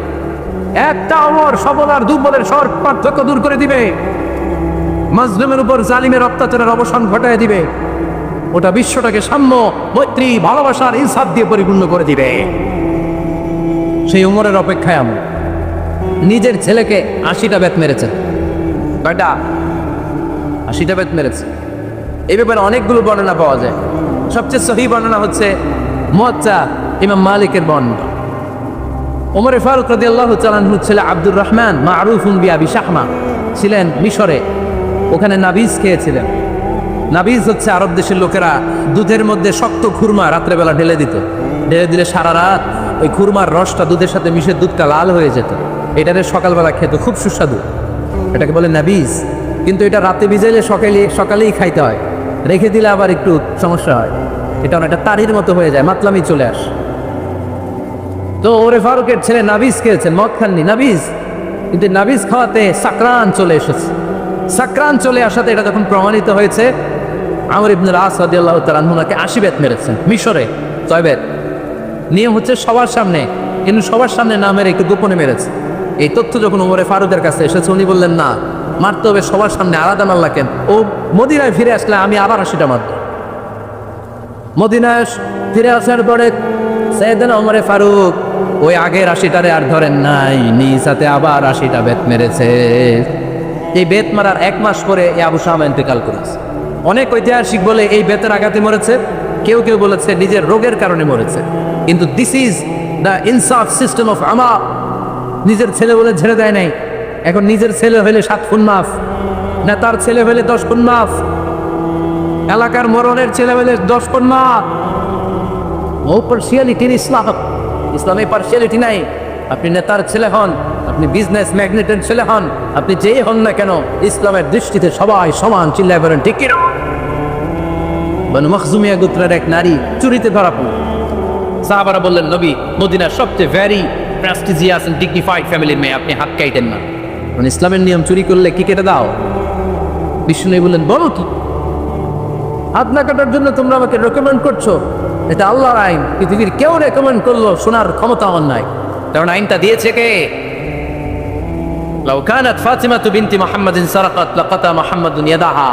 একটা আমার সবল আর দুর্বলের সব পার্থক্য দূর করে দিবে, মাজলুমের উপর জালিমের অত্যাচারের অবসান ঘটায় দিবে, ওটা বিশ্বটাকে সাম্য, মৈত্রী, ভালোবাসার ইনসাফ দিয়ে পরিপূর্ণ করে দিবে। সেই উমরের অপেক্ষায় আমি নিজের ছেলেকে 80টা বেত মেরেছেন। কয়টা? 80টা বেত মেরেছে। এই ব্যাপারে অনেকগুলো বর্ণনা পাওয়া যায়। সবচেয়ে সহি বর্ণনা হচ্ছে মুয়াত্তা ইমাম মালিকের বর্ণনা। ওমর ফারুক রাদিয়াল্লাহু তাআলা আনহুর ছেলে আব্দুর রহমান মারুফুন বিআবি শাহমা ছিলেন মিশরে, ওখানে নাবিজ খেয়েছিলেন। নাবিজ হচ্ছে আরব দেশের লোকেরা দুধের মধ্যে শক্ত খুরমা রাত্রেবেলা ঢেলে দিত, ঢেলে দিলে সারা রাত ওই খুরমার রসটা দুধের সাথে মিশে দুধটা লাল হয়ে যেত, এটারে সকালবেলা খেত, খুব সুস্বাদু, এটাকে বলে নাবিজ। কিন্তু এটা রাতে ভিজাইলে সকালেই খাইতে হয়, রেখে দিলে আবার একটু সমস্যা হয়, এটা অনেকটা তারির মতো হয়ে যায়, মাতলামি চলে আস। তো ওরে ফারুকের ছেলে নাবিজ খেয়েছেন, মদ খাননি, নাবিজ। কিন্তু নাবিজ খাওয়াতে সাকরান চলে এসেছে। সাকরান চলে আসাতে এটা যখন প্রমাণিত হয়েছে, আমর ইবনুল আস রাদিয়াল্লাহু তাআলা আনহু ওনাকে 80 বেত মেরেছেন মিশরে। 6 বেত নিয়ম হচ্ছে সবার সামনে, কিন্তু সবার সামনে না মেরে একটু গোপনে মেরেছে। এই তথ্য যখন ওমরে ফারুকের কাছে এসেছে, উনি বললেন না, মারতে হবে সবার সামনে, আলাদা মারলা কেন? ও মদিনায় ফিরে আসলে আমি আবার 80টা মারব। মদিনায় ফিরে আসার পরে সাইয়েদনা ওমরে ফারুক ওই আগের 80টারে আর ধরেন নাই, নিজ হাতে আবার 80টা বেত মেরেছে। এই বেত মারার 1 মাস পরে আবু শামা ইন্তেকাল করেছে। অনেক ঐতিহাসিক বলে এই বেতের আঘাতে মরেছে, কেউ কেউ বলেছে নিজের রোগের কারণে মরেছে। কিন্তু দিস ইজ দ্য ইনসাফ সিস্টেম অফ আমা। নিজের ছেলে বলে ছেড়ে দেয় নাই। এখন নিজের ছেলে হলে 7 খুন মাফ, না তার ছেলে হলে 10 খুন মাফ, এলাকার মরণের ছেলে হলে 10 খুন মাফ। ও পার্সিয়ালিটি ইসলাম, ইসলামে পার্সিয়ালিটি নাই। আপনি নেতার ছেলে হন, আপনি বিজনেস ম্যাগনেটের ছেলে হন, আপনি যেই হন না কেন, ইসলামের দৃষ্টিতে সবাই সমান। চিল্লায় বলেন ঠিক কিনা? বনু মখজুমিয়া গোত্রের এক নারী চুরিতে ধরা পড়ল। সাহাবারা বললেন, নবী মদিনার সবচেয়ে ভেরি প্রেস্টিজিয়াস এন্ড ডিগনিফাইড ফ্যামিলির মেয়ে, আপনি হাত কাইতেন না। ইসলামের নিয়ম চুরি করলে কি কেটে দাও? বিষ্ণু বললেন, বলো কি? হাত না কাটার জন্য তোমরা আমাকে রেকমেন্ড করছো? এটা আল্লাহর আইন, পৃথিবীর কেউ রেকমেন্ড করলো শোনার ক্ষমতা আমার নাই, কারণ আইনটা দিয়েছে কে? লাউ কানাত ফাতিমাতু বিনতি মুহাম্মাদিন সারাকাত লাকাতা মুহাম্মাদুন ইয়াদাহা।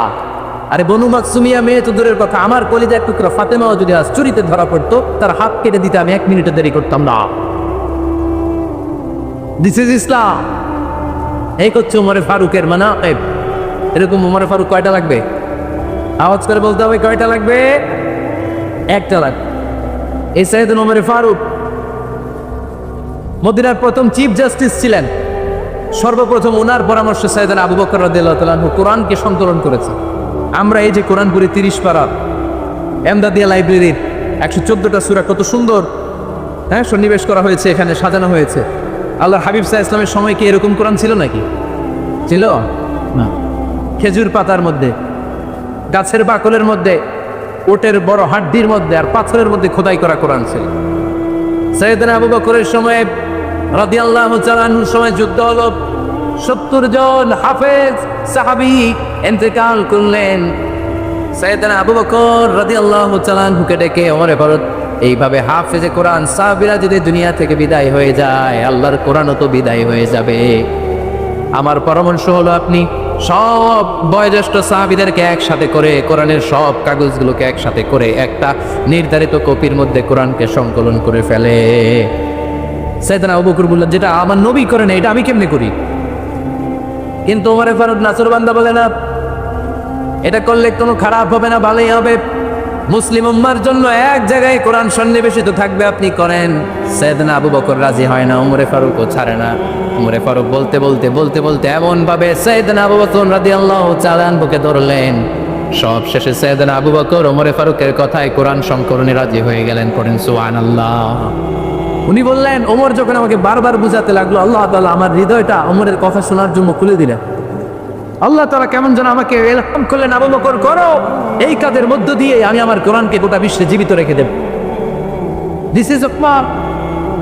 আরে বনু মাকসুমিয়া মেয়ে তো দূরের কথা, আমার কলিজার টুকরা ফাতেমাও যদি আজ চুরিতে ধরা পড়তো, তার হাত কেটে দিতে আমি 1 মিনিটও দেরি করতাম না। দিস ইজ ইসলাম। এই হচ্ছে উমরে ফারুকের মানাকিব। এরকম উমরে ফারুক কয়টা লাগবে? আওয়াজ করে বলতে হবে, কয়টা লাগবে? একটা লাগবে। এই সাইয়েদনা উমরে ফারুক মদিনার প্রথম চিফ জাস্টিস ছিলেন। সর্বপ্রথম ওনার পরামর্শে সাইয়েদনা আবু বকর রাদিয়াল্লাহু তাআলা আনহু কোরআনকে সংকলন করেছে। আমরা এই যে কোরআন পড়ি 30 পারা, এমদাদিয়া লাইব্রেরির 114টা সূরা, কত সুন্দর সন্নিবেশ করা হয়েছে, এখানে সাজানো হয়েছে। আল্লাহর হাবিব সাল্লাল্লাহু আলাইহি ওয়াসাল্লামের সময় কি এরকম কোরআন ছিল নাকি? ছিল না। খেজুর পাতার মধ্যে, গাছের বাকলের মধ্যে, ওটের বড় হাড্ডির মধ্যে আর পাথরের মধ্যে খোদাই করা কোরআন ছিল। সাইয়েদনা আবু বকরের সময় রাদিয়াল্লাহু তাআলা আনহুর সময় যুদ্ধ হলো, 70 জন হাফেজ সাহাবী ইন্তেকাল করলেন। সাইয়েদনা আবু বকর রাদিয়াল্লাহু তাআলা আনহুকে ডেকে ওমরে ফারুক, এইভাবে হাফেজে কোরআন সাহাবীরা যদি দুনিয়া থেকে বিদায় হয়ে যায়, আল্লাহর কোরআনও তো বিদায় হয়ে যাবে। আমার পরামর্শ হলো আপনি সব বয়োজ্যেষ্ঠ সাহাবীদেরকে একসাথে করে কোরআনের সব কাগজগুলোকে একসাথে করে একটা নির্ধারিত কপির মধ্যে কোরআনকে সংকলন করে ফেলে। সাইয়েদনা আবু বকর বললেন, যেটা আমার নবী করে না, এটা আমি কেমনে করি? কিন্তু ওমরে ফারুক নাসরবান্দা বলে না, এটা করলে কোনো খারাপ হবে না, ভালোই হবে। মুসলিম উম্মার জন্য এক জায়গায় কোরআন সন্নিবেশিত থাকবে, আপনি করেন। সাইয়েদনা আবু বকর রাজি হয় না, ওমরে ফারুকও ছাড়ে না। ওমরে ফারুক বলতে বলতে বলতে বলতে এমন ভাবে সাইয়েদনা আবু বকর রাদিয়াল্লাহু তাআলা আনহুকে ধরলেন, সব শেষে সাইয়েদনা আবু বকর ওমরে ফারুকের কথায় কোরআন সংকলনে রাজি হয়ে গেলেন। করেন সুবহানাল্লাহ। উনি বললেন, ওমর যখন আমাকে বারবার বুঝাতে লাগলো, আল্লাহ তাআলা আমার হৃদয়টা ওমরের কথা শোনার জন্য খুলে দিলেন। আল্লাহ তাআলা কেমন যেন আমাকে ইলহাম করলেন, আবু বকর করো, এই কাজের মধ্য দিয়ে আমি আমার কোরআনকে গোটা বিশ্বে জীবিত রেখে দেব। This is of.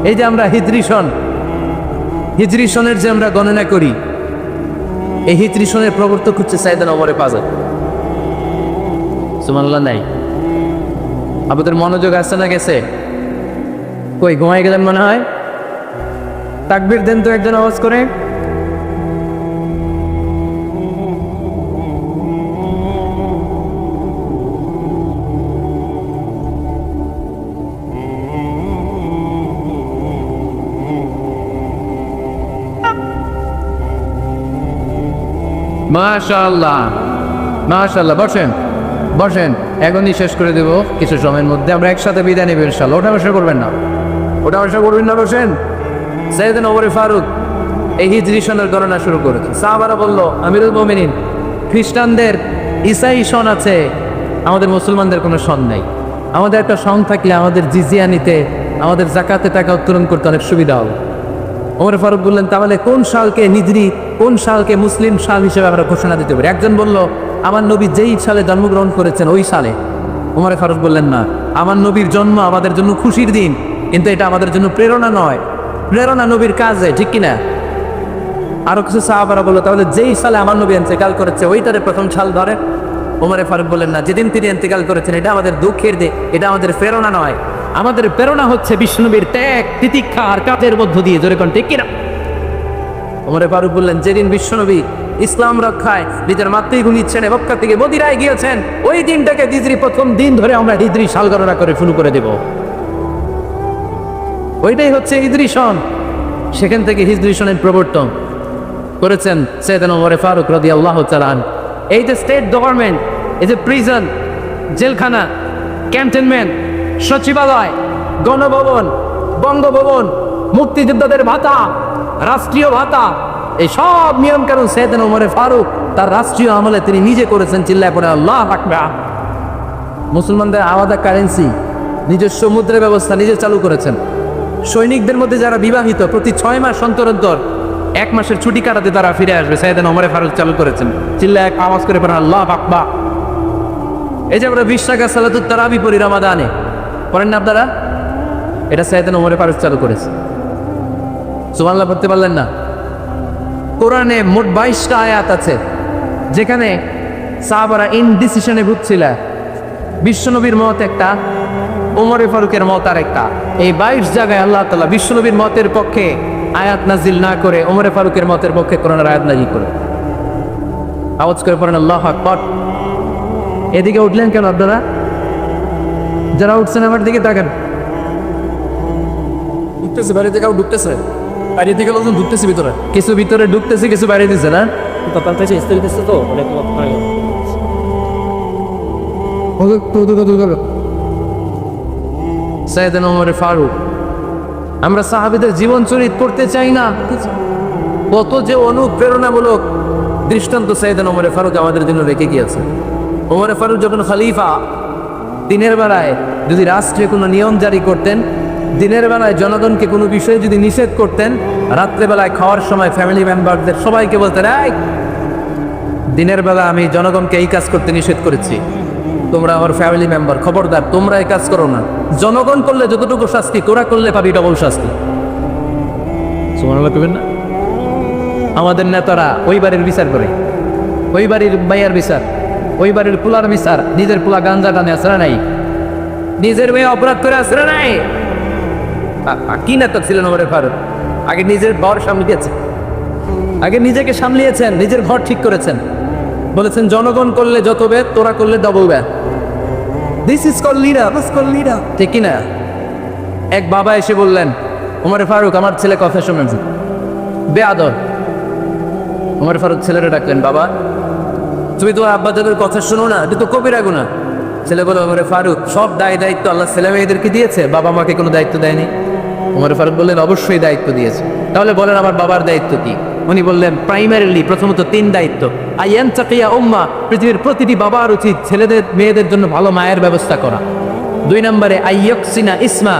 এই যে আমরা হিজরি সনের যে আমরা গণনা করি, এই হিজরি সনের প্রবর্তক হচ্ছে সাইয়েদনা ওমরে ফারুক। সুবহানাল্লাহ নাই? আপনাদের মনোযোগ আসছে না গেছে? কই ঘুমাই গেলেন মনে হয়? তাকবীর দেন তো একজন আওয়াজ করে। মাশাআল্লাহ মাশাআল্লাহ। বসেন বসেন, এখনই শেষ করে দেব কিছু সময়ের মধ্যে। আমরা একসাথে বিদায় নেব ইনশাআল্লাহ। ওটা বসে করবেন না, ওটা বসে করবেন না, বসেন। সাইয়েদনা ওমরে ফারুক এই হিজরি সনের গণনা শুরু করেছে। সাহাবারা বলল, আমিরুল মুমিনিন, খ্রিস্টানদের ঈসাই সন আছে, আমাদের মুসলমানদের কোনো সন নাই। আমাদের একটা সন থাকলে আমাদের জিজিয়া নিতে, আমাদের যাকাতে টাকা উত্তোলন করতে অনেক সুবিধা হবে। ওমর ফারুক বললেন, তাহলে কোন সালকে হিজরি, কোন সালকে মুসলিম সাল হিসেবে আমরা ঘোষণা দিতে পারি? একজন বলল, আমার নবী যেই সালে জন্মগ্রহণ করেছেন ওই সালে। ওমর ফারুক বললেন, না, আমার নবীর জন্ম আমাদের জন্য খুশির দিন, কিন্তু এটা আমাদের জন্য প্রেরণা নয়। প্রেরণা নবীর কাজে, ঠিক কিনা? আরো কিছু সাহাবারা বললো, তাহলে যেই সালে আমার নবী ইন্তেকাল করেছে ওইটারে প্রথম সাল ধরে। ওমর ফারুক বললেন, না, যেদিন তিনি ইন্তেকাল করেছেন এটা আমাদের দুঃখের দিন, এটা আমাদের প্রেরণা নয়। আমাদের প্রেরণা হচ্ছে বিষ্ণুনবীর ত্যাগ, তিতিক্ষা আর কাজের মধ্য দিয়ে। জোরে কোন ঠিক কিনা? ওমর ফারুক বললেন, যেদিন বিশ্বনবী ইসলাম রক্ষায় নিজের মাতৃভূমি ছেড়ে মক্কা থেকে মদিনায় গিয়েছেন, ওই দিনটাকে হিজরি প্রথম দিন ধরে আমরা হিজরি সাল গণনা করে শুরু করে দেব। ওইটাই হচ্ছে হিজরি সন। সেখান থেকে হিজরি সনের প্রবর্তন করেছেন সাইয়েদনা ওমর ফারুক রাদিয়াল্লাহু তাআলা আনহু। এই যে স্টেট গভর্নমেন্ট, এই যে প্রিজন, জেলখানা, ক্যান্টনমেন্ট, সচিবালয়, গণভবন, বঙ্গভবন, মুক্তিযোদ্ধাদের ভাতা, রাষ্ট্রীয় ভাতা, এই সব নিয়ম কানুন সাইয়েদনা ওমর ফারুক তার রাষ্ট্রীয় আমলে তিনি নিজে করেছেন। চিল্লায় পড়ে আল্লাহু আকবার। মুসলমানদের আলাদা কারেন্সি, নিজস্ব মুদ্রা ব্যবস্থা নিজে চালু করেছেন। সৈনিকদের মধ্যে যারা বিবাহিত, প্রতি 6 মাস অন্তর অন্তর 1 মাসের ছুটি কাটাতে তারা ফিরে আসবে, সাইয়েদনা ওমর ফারুক চালু করেছেন। চিল্লায় আওয়াজ করে পড়ে আল্লাহু আকবার। এই যে আমরা 20 টাকা সালাতুত তারাবি পড়ি রমাদানে, পড়েন না আপনারা? এটা সাইয়েদনা ওমর ফারুক চালু করেছে। সুবহানাল্লাহ পড়তে পারলেন না? কোরআনে মোট 22টা আয়াত আছে যেখানে সাহাবারা ইনডিসিশনে ভুগছিল। বিশ্বনবীর মত একটা, ওমরে ফারুকের মত আর একটা। এই 22 জায়গায় আল্লাহ তাআলা বিশ্বনবীর মতের পক্ষে আয়াত নাজিল না করে ওমরে ফারুকের মতের পক্ষে কোরআনের আয়াত নাজিল করে। আওয়াজ করে পড়েন আল্লাহু আকবার। এদিকে উঠলেন কেন আপনারা? যারা উঠছেন আমার দিকে তাকান। ঢুকতেছে বাইরে থেকে ঢুকতেছে, বাইরে থেকে লোকজন ঢুকতেছে ভিতরে। কিছু ভিতরে ঢুকতেছে, কিছু বাইরে দিচ্ছে না। সাইয়েদনা ওমর ফারুক, আমরা সাহাবীদের জীবন চরিত পড়তে চাই না? কত যে অনুপ্রেরণামূলক দৃষ্টান্ত সাইয়েদনা ওমর ফারুক আমাদের জন্য রেখে গিয়েছে। ওমর ফারুক যখন খলিফা, দিনের বেলায় যদি রাষ্ট্রে কোনো নিয়ম জারি করতেন, দিনের বেলায় জনগণকে কোনো বিষয়ে যদি নিষেধ করতেন, রাত্রেবেলায় খাওয়ার সময় ফ্যামিলি মেম্বারদের সবাইকে বলতেন, এই দিনের বেলা আমি জনগণকে এই কাজ করতে নিষেধ করেছি, তোমরা আমার ফ্যামিলি মেম্বার, খবরদার তোমরা এই কাজ করো না। জনগণ করলে যতটুকু শাস্তি, তোরা করলে পাবি ডবল শাস্তি। সুবহানাল্লাহ কইবেন না? আমাদের নেতারা ওই বাড়ির বিচার করে, ওই বাড়ির মাইয়ার বিচার, ওই বাড়ির পোলার বিচার, নিজের পোলা গাঞ্জা টানে আসরা নাই, নিজের মেয়ে অপরাধ করে আসরা নাই। কি নেতা ছিলেন ওমর ফারুক? আগে নিজের ঘর সামলিয়েছেন, আগে নিজেকে সামলিয়েছেন, নিজের ঘর ঠিক করেছেন। বলেছেন জনগণ করলে যত ব্যাধ, তোরা করলে ডবল ব্যাধ। This is call leader, this call leader, ঠিক কিনা? এক বাবা এসে বললেন, ওমর ফারুক আমার ছেলে কথা শুনেছে বেআদব। ওমর ফারুক ছেলেরা ডাকলেন, বাবা তুমি তোমার আব্বা যাদের কথা শোনো না, এটা তো কবিরা গুনাহ। ছেলে বলে, ওমর ফারুক সব দায় দায়িত্ব আল্লাহ ছেলে মেয়েদেরকে দিয়েছে, বাবা মাকে কোনো দায়িত্ব দেয়নি। ওমর ফারুক বললেন, অবশ্যই দায়িত্ব দিয়েছে। তাহলে বলেন আমার বাবার দায়িত্ব কি? উনি বললেন, প্রাইমারিলি প্রথমত 3 দায়িত্ব। আইয়ান চাকিয়া উম্মা, পৃথিবীর প্রতিটি বাবার উচিত ছেলেদের মেয়েদের জন্য ভালো মায়ের ব্যবস্থা করা। 2 নম্বরে আইয়কসিনা ইসমা,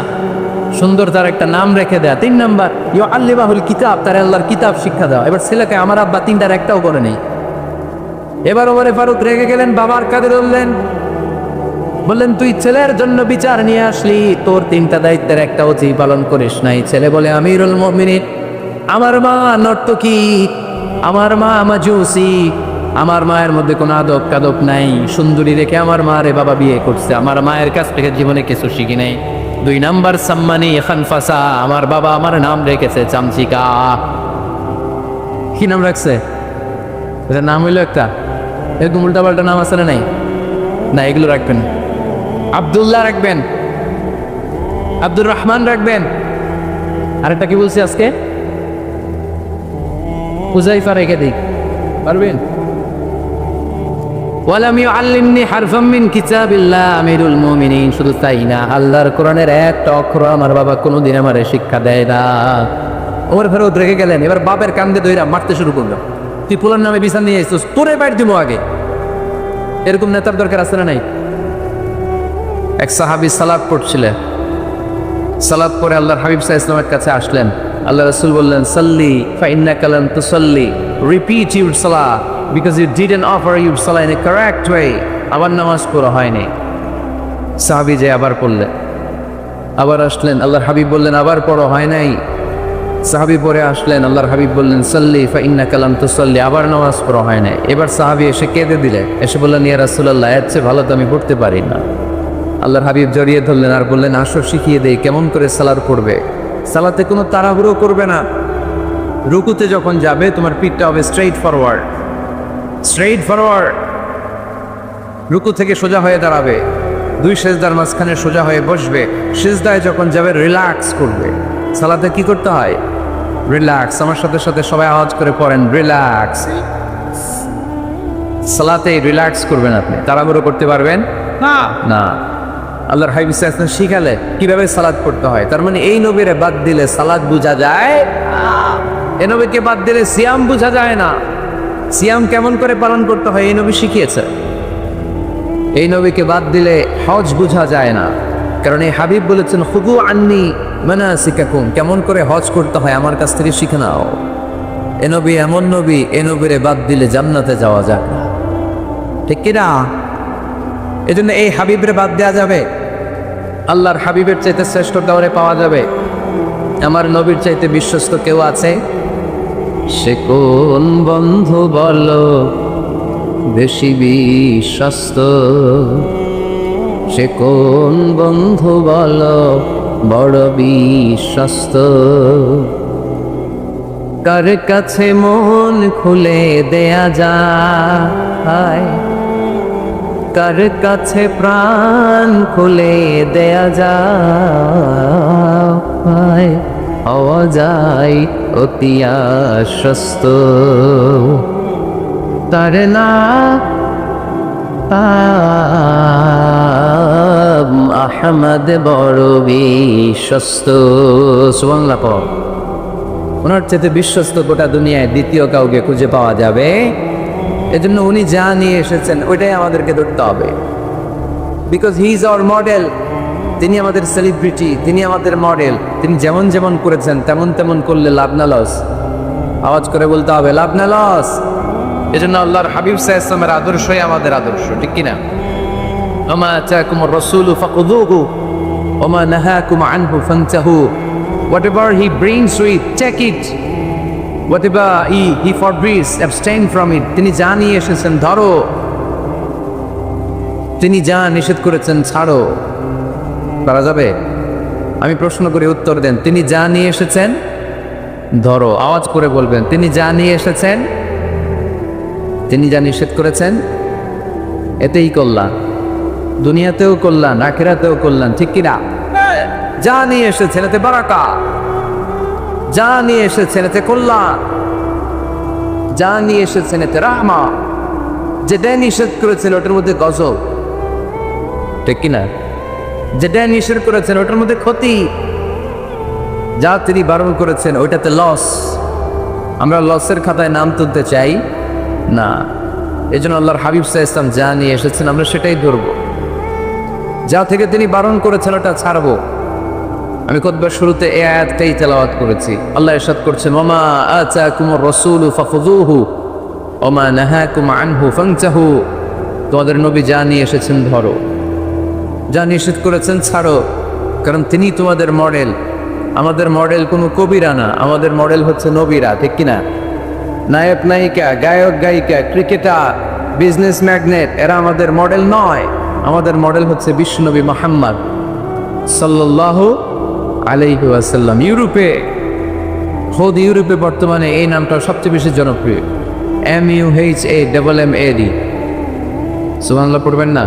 সুন্দর তার একটা নাম রেখে দেয়া। 3 নম্বর ইউআল্লিমাহুল কিতাব, তার আল্লাহর কিতাব শিক্ষা দেওয়া। এবার ছেলেকে আমার আব্বা 3টার একটাও করে নেই। এবার ওমর ফারুক রেগে গেলেন, বাবার কাঁধে ধরলেন, বললেন তুই ছেলের জন্য বিচার নিয়ে আসলি, তোর 3টা দায়িত্বের একটা অতি পালন করিস নাই। ছেলে বলে, আমিরুল মুমিনিন, আমার মা নর্তকী, আমার মা মাজুসি, আমার মায়ের মধ্যে কোনো আদব কাদব নাই, সুন্দরী রেখে আমার মা রে বাবা বিয়ে করছে, আমার মায়ের কাছ থেকে জীবনে কিছু শিখি নাই। 2 নাম্বার সাম্মানি খানফাসা, আমার বাবা আমার নাম রেখেছে চামচিকা। কি নাম রাখছে? এটা নাম হইলো একটা, এরকম উল্টাপাল্টা নাম আছে না? নাই না, এগুলো রাখবেন। আব্দুল্লাহ রাখবেন, আব্দুর রহমান রাখবেন। আরেকটা কি বলছি আজকে? হুযায়ফা রেখে দিই, পারবেন? ওয়ালাম ইউআল্লিমনি হারফাম মিন কিতাবিল্লাহ আমিরুল মুমিনিন, শুধু তাই না, আল্লাহর কোরআনের একটা অক্ষর আমার বাবা কোনোদিন আমারে শিক্ষা দেয় না। ওমর ফারুক রেগে গেলেন, এবার বাপের কান্দে ধইরা মারতে শুরু করলো। তুই পোলার নামে বিচার নিয়ে এসছিস, তোরে বাইর দিব আগে। এরকম নেতার দরকার আছে না নাই? এক সাহাবী সালাত পড়ছিলেন, সালাত পরে আল্লাহর হাবিব সাল্লাল্লাহু আলাইহি ওয়াসাল্লামের কাছে আসলেন। আল্লাহ রাসূল বললেন, সাল্লি ফাইন্নাকা লাম তুসাল্লি, রিপিট ইউর সালাহ because you didn't offer your সালাহ ইন এ কারেক্ট ওয়ে। আবার নামাজ পড়া হয়নি। সাহাবী যে আবার পড়লেন, আবার আসলেন, আল্লাহর হাবিব বললেন আবার পড়া হয় নাই। সাহাবী পরে আসলেন, আল্লাহর হাবিব বললেন, সাল্লি ফাইন্নাকা লাম তুসাল্লি, আবার নামাজ পড়া হয় নাই। এবার সাহাবী এসে কেঁদে দিলেন, এসে বললেন, ইয়া রাসূলুল্লাহ, এর চেয়ে ভালো তো আমি পড়তে পারি না। আল্লাহর হাবিব জড়িয়ে ধরলেন আর বললেন, আসো শিখিয়ে দেই কেমন করে সালাত পড়বে। সালাতে কোনো তাড়াহুড়ো করবে না। রুকুতে যখন যাবে তোমার পিঠটা হবে স্ট্রেইট ফরওয়ার্ড, স্ট্রেইট ফরওয়ার্ড। রুকু থেকে সোজা হয়ে দাঁড়াবে, 2 সেজদার মাঝখানে সোজা হয়ে বসবে। সিজদায় যখন যাবে রিল্যাক্স করবে। সালাতে কি করতে হয়? রিল্যাক্স। আমার সাথে সাথে সবাই আওয়াজ করে পড়েন, রিল্যাক্স। সালাতে রিল্যাক্স করবেন আপনি। তাড়াহুড়ো করতে পারবেন না, না। আল্লাহর হাবিব সাল্লাল্লাহু আলাইহি ওয়াসাল্লাম শিখালে কিভাবে সালাত পড়তে হয়। তার মানে এই নবীরে বাদ দিলে সালাত বোঝা যায়, এই নবীকে বাদ দিলে সিয়াম বোঝা যায় না। সিয়াম কেমন করে পালন করতে হয় এই নবী শিখিয়েছে। এই নবীকে বাদ দিলে হজ বোঝা যায় না, কারণ এই হাবিব বলেছেন, খুযু আন্নী মানাসিকাকুম, কেমন করে হজ করতে হয় আমার কাছ থেকে শিখে নাও। এ নবী এমন নবী, এ নবীরে বাদ দিলে জান্নাতে যাওয়া যাবে না, ঠিক কিনা? এজন্য এই হাবিবরে বাদ দেওয়া যাবে? আল্লাহর হাবিবের চাইতে শ্রেষ্ঠ কাউরে পাওয়া যাবে? আমার নবীর চাইতে বিশ্বস্ত কেউ আছে? সে কোন বন্ধু বলো বেশি বিশ্বস্ত? সে কোন বন্ধু বলো বড় বিশ্বস্ত, কার কাছে মন খুলে দেয়া যায়, কার কাছে প্রাণ খুলে দেয়া যায়, হওয়া যায় অতি আশ্বস্ত, তার না আহমদ বড় বিশ্বস্ত। সুবহানাল্লাহ। ওনার চেয়ে বিশ্বস্ত গোটা দুনিয়ায় দ্বিতীয় কাউকে খুঁজে পাওয়া যাবে। এজন্য উনি যা নিয়ে এসেছেন ওইটাই আমাদেরকে ধরতে হবে, because he is our model. তিনি আমাদের সেলিব্রিটি, তিনি আমাদের মডেল। তিনি যেমন যেমন করেছেন তেমন তেমন করলে লাভ না লস? আওয়াজ করে বলতে হবে লাভ না লস। এজন্য আল্লাহর হাবিব সাল্লাল্লাহু আলাইহি ওয়াসাল্লামের আদর্শই আমাদের আদর্শ, ঠিক কিনা? ওমা আতাকুমুর রাসূলু ফাখুযুহু ওমা নাহাকুম আনহু ফান্তাহু। Whatever he brings to it, take it. Whatever he forbids, abstain from it. তিনি যা নিয়ে এসেছেন ধরো, তিনি যা নিষেধ করেছেন ছাড়ো। করা যাবে? আমি প্রশ্ন করে উত্তর দেন। তিনি যা নিয়ে এসেছেন ধরো। আওয়াজ করে বলবেন তিনি যা নিয়ে এসেছেন, তিনি যা নিষেধ করেছেন এতেই কল্যাণ, দুনিয়াতেও কল্যাণ, আখিরাতেও কল্যাণ, ঠিক কিনা? যা নিয়ে এসেছেন এতে বারাকা, যা নিয়ে এসেছেন এতে কল্যাণ, যা নিয়ে এসেছেন এতে রাহমা। যেটা নিষেধ করেছেন ওটার মধ্যে গজব, ঠিক কিনা? যেটা নিষেধ করেছেন ওটার মধ্যে ক্ষতি, যা তিনি বারণ করেছেন ওইটাতে লস। আমরা লসের খাতায় নাম তুলতে চাই না। এই জন্য আল্লাহর হাবিব সাল্লাল্লাহু আলাইহি ওয়াসাল্লাম যা নিয়ে এসেছেন আমরা সেটাই ধরবো, যা থেকে তিনি বারণ করেছেন ওটা ছাড়বো। আমি খুতবার শুরুতে এই আয়াতটাই তেলাওয়াত করেছি। আল্লাহ ইরশাদ করছেন ওমা আতাকুমুর রাসূলু ফাখুযুহু ওমা নাহাকুম আনহু ফান্তাহু। তোমাদের নবী যা নিয়ে এসেছেন ধরো, যা নিষেধ করেছেন ছাড়ো, কারণ তিনি তোমাদের মডেল। আমাদের মডেল কোনো কবিরা না, আমাদের মডেল হচ্ছে নবীরা, ঠিক কিনা? নায়ক নায়িকা, গায়ক গায়িকা, ক্রিকেটার, বিজনেস ম্যাগনেট এরা আমাদের মডেল নয়। আমাদের মডেল হচ্ছে বিশ্বনবী মুহাম্মদ সাল্লাল্লাহু আলাইহি ওয়াসাল্লাম। ইউরোপে, খোদ ইউরোপে বর্তমানে এই নামটা সবচেয়ে বেশি জনপ্রিয়, MUHAMMAD। সুবহানাল্লাহ পড়বেন না?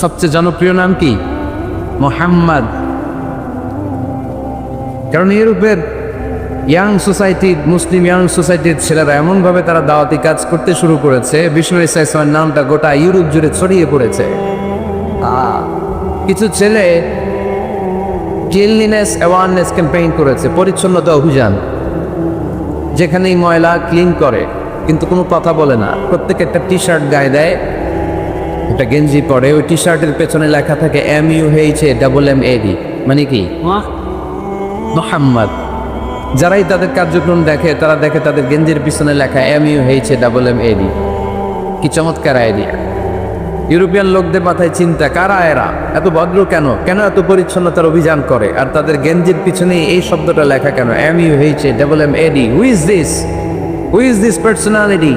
সবচেয়ে জনপ্রিয় নাম কি? মুহাম্মদ। কারণ ইউরোপের ইয়াং সোসাইটি, মুসলিম ইয়াং সোসাইটির ছেলেরা এমনভাবে তারা দাওয়াতি কাজ করতে শুরু করেছে, বিষ্ণু ঈসা ইসলামের নামটা গোটা ইউরোপ জুড়ে ছড়িয়ে পড়েছে। কিছু ছেলে ক্লিনলিনেস অ্যাওয়ারনেস ক্যাম্পেইন করেছে, পরিচ্ছন্নতা অভিযান, যেখানেই ময়লা ক্লিন করে কিন্তু কোনো কথা বলে না। প্রত্যেকে একটা টি শার্ট গায়ে দেয়, একটা গেঞ্জি পরে, ওই টি শার্টের পেছনে লেখা থাকে MUHAMMAD, মানে কি? মুহাম্মদ। যারাই তাদের কার্যক্রম দেখে তারা দেখে তাদের গেঞ্জির পিছনে লেখা MUHAMMAD। কি চমৎকার আইডিয়া! ইউরোপিয়ান লোকদের মাথায় চিন্তা, কারা এরা, এত ভদ্র কেন, কেন এত পরিচ্ছন্নতার অভিযান করে, আর তাদের গেঞ্জির পিছনে এই শব্দটা লেখা কেন, MUHAMMAD? Who is this? Who is this personality?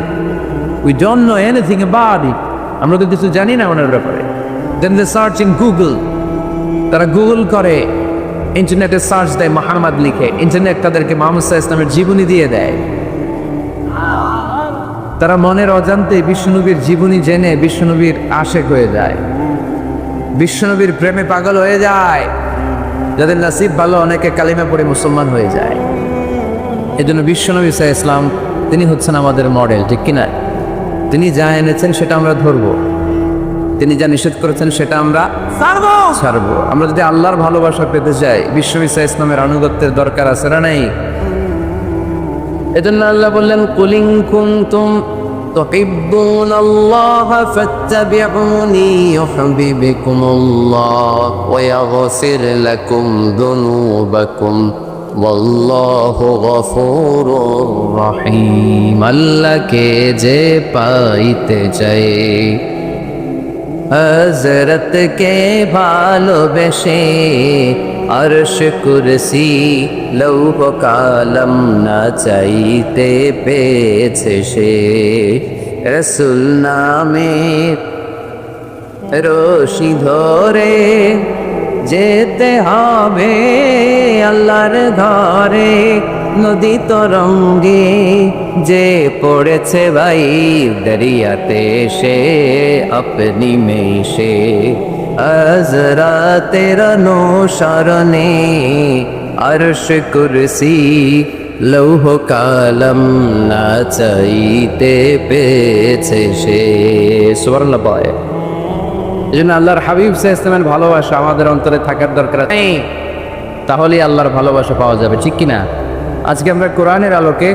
We don't know anything about it. আমরা তো কিছু জানি না ওনার ব্যাপারে। দেন দে সার্চ ইন গুগল। তারা গুগল করে, ইন্টারনেটে সার্চ দেয় মুহাম্মদ লিখে, ইন্টারনেট তাদেরকে মুহাম্মদ সাল্লাল্লাহু আলাইহি ওয়াসাল্লামের জীবনী দিয়ে দেয়। তারা মনের অজান্তে বিশ্বনবীর জীবনী জেনে বিশ্বনবীর আশেক হয়ে যায়, বিশ্বনবীর প্রেমে পাগল হয়ে যায়। যাদের নসিব ভালো অনেকে কালিমা পড়ে মুসলমান হয়ে যায়। এই জন্য বিশ্বনবী সাল্লাল্লাহু আলাইহি ওয়াসাল্লাম তিনি হচ্ছেন আমাদের মডেল, ঠিক কিনা? তিনি যা এনেছেন সেটা আমরা ধরবো, তিনি যা নিষেধ করেছেন সেটা আমরা ছাড়বো। আমরা যদি আল্লাহর ভালোবাসা পেতে চাই, বিশ্বনবী সাল্লাল্লাহু আলাইহি ওয়াসাল্লামের আনুগত্যের দরকার আছে না নাই? এজন্য আল্লাহ বললেন কুলিন কুনতুম তুহিব্বুনাল্লাহা ফাত্তাবিউনি ইউহিব্বুকুমুল্লাহ ওয়া ইয়াগফির লাকুম যুনুবাকুম ওয়াল্লাহু গফুরুর রহিম। আল্লাহকে যে পাইতে চায়, হযরতকে ভালোবেসে আরশ কুরসি লৌহ কালাম না চাইতে পেয়েছে সে। রাসূল নামে রশি ধরে যেতে হবে আল্লাহর ঘরে, নদী তরঙ্গে যে পড়েছে ভাই দরিয়াতে সে আপনি মেশে, আজরাতের অনুসরণে আরশ কুরসি লৌহ কালম না চাইতে পেয়েছে সে। সুবহানাল্লাহ বলে। এই জন্য আল্লাহর হাবিব সাল্লাল্লাহু আলাইহি ওয়াসাল্লামের ভালোবাসা আমাদের অন্তরে থাকার দরকার নেই, তাহলেই আল্লাহর ভালোবাসা পাওয়া যাবে, ঠিক কিনা? আজকে আমরা কোরআনের আলোকে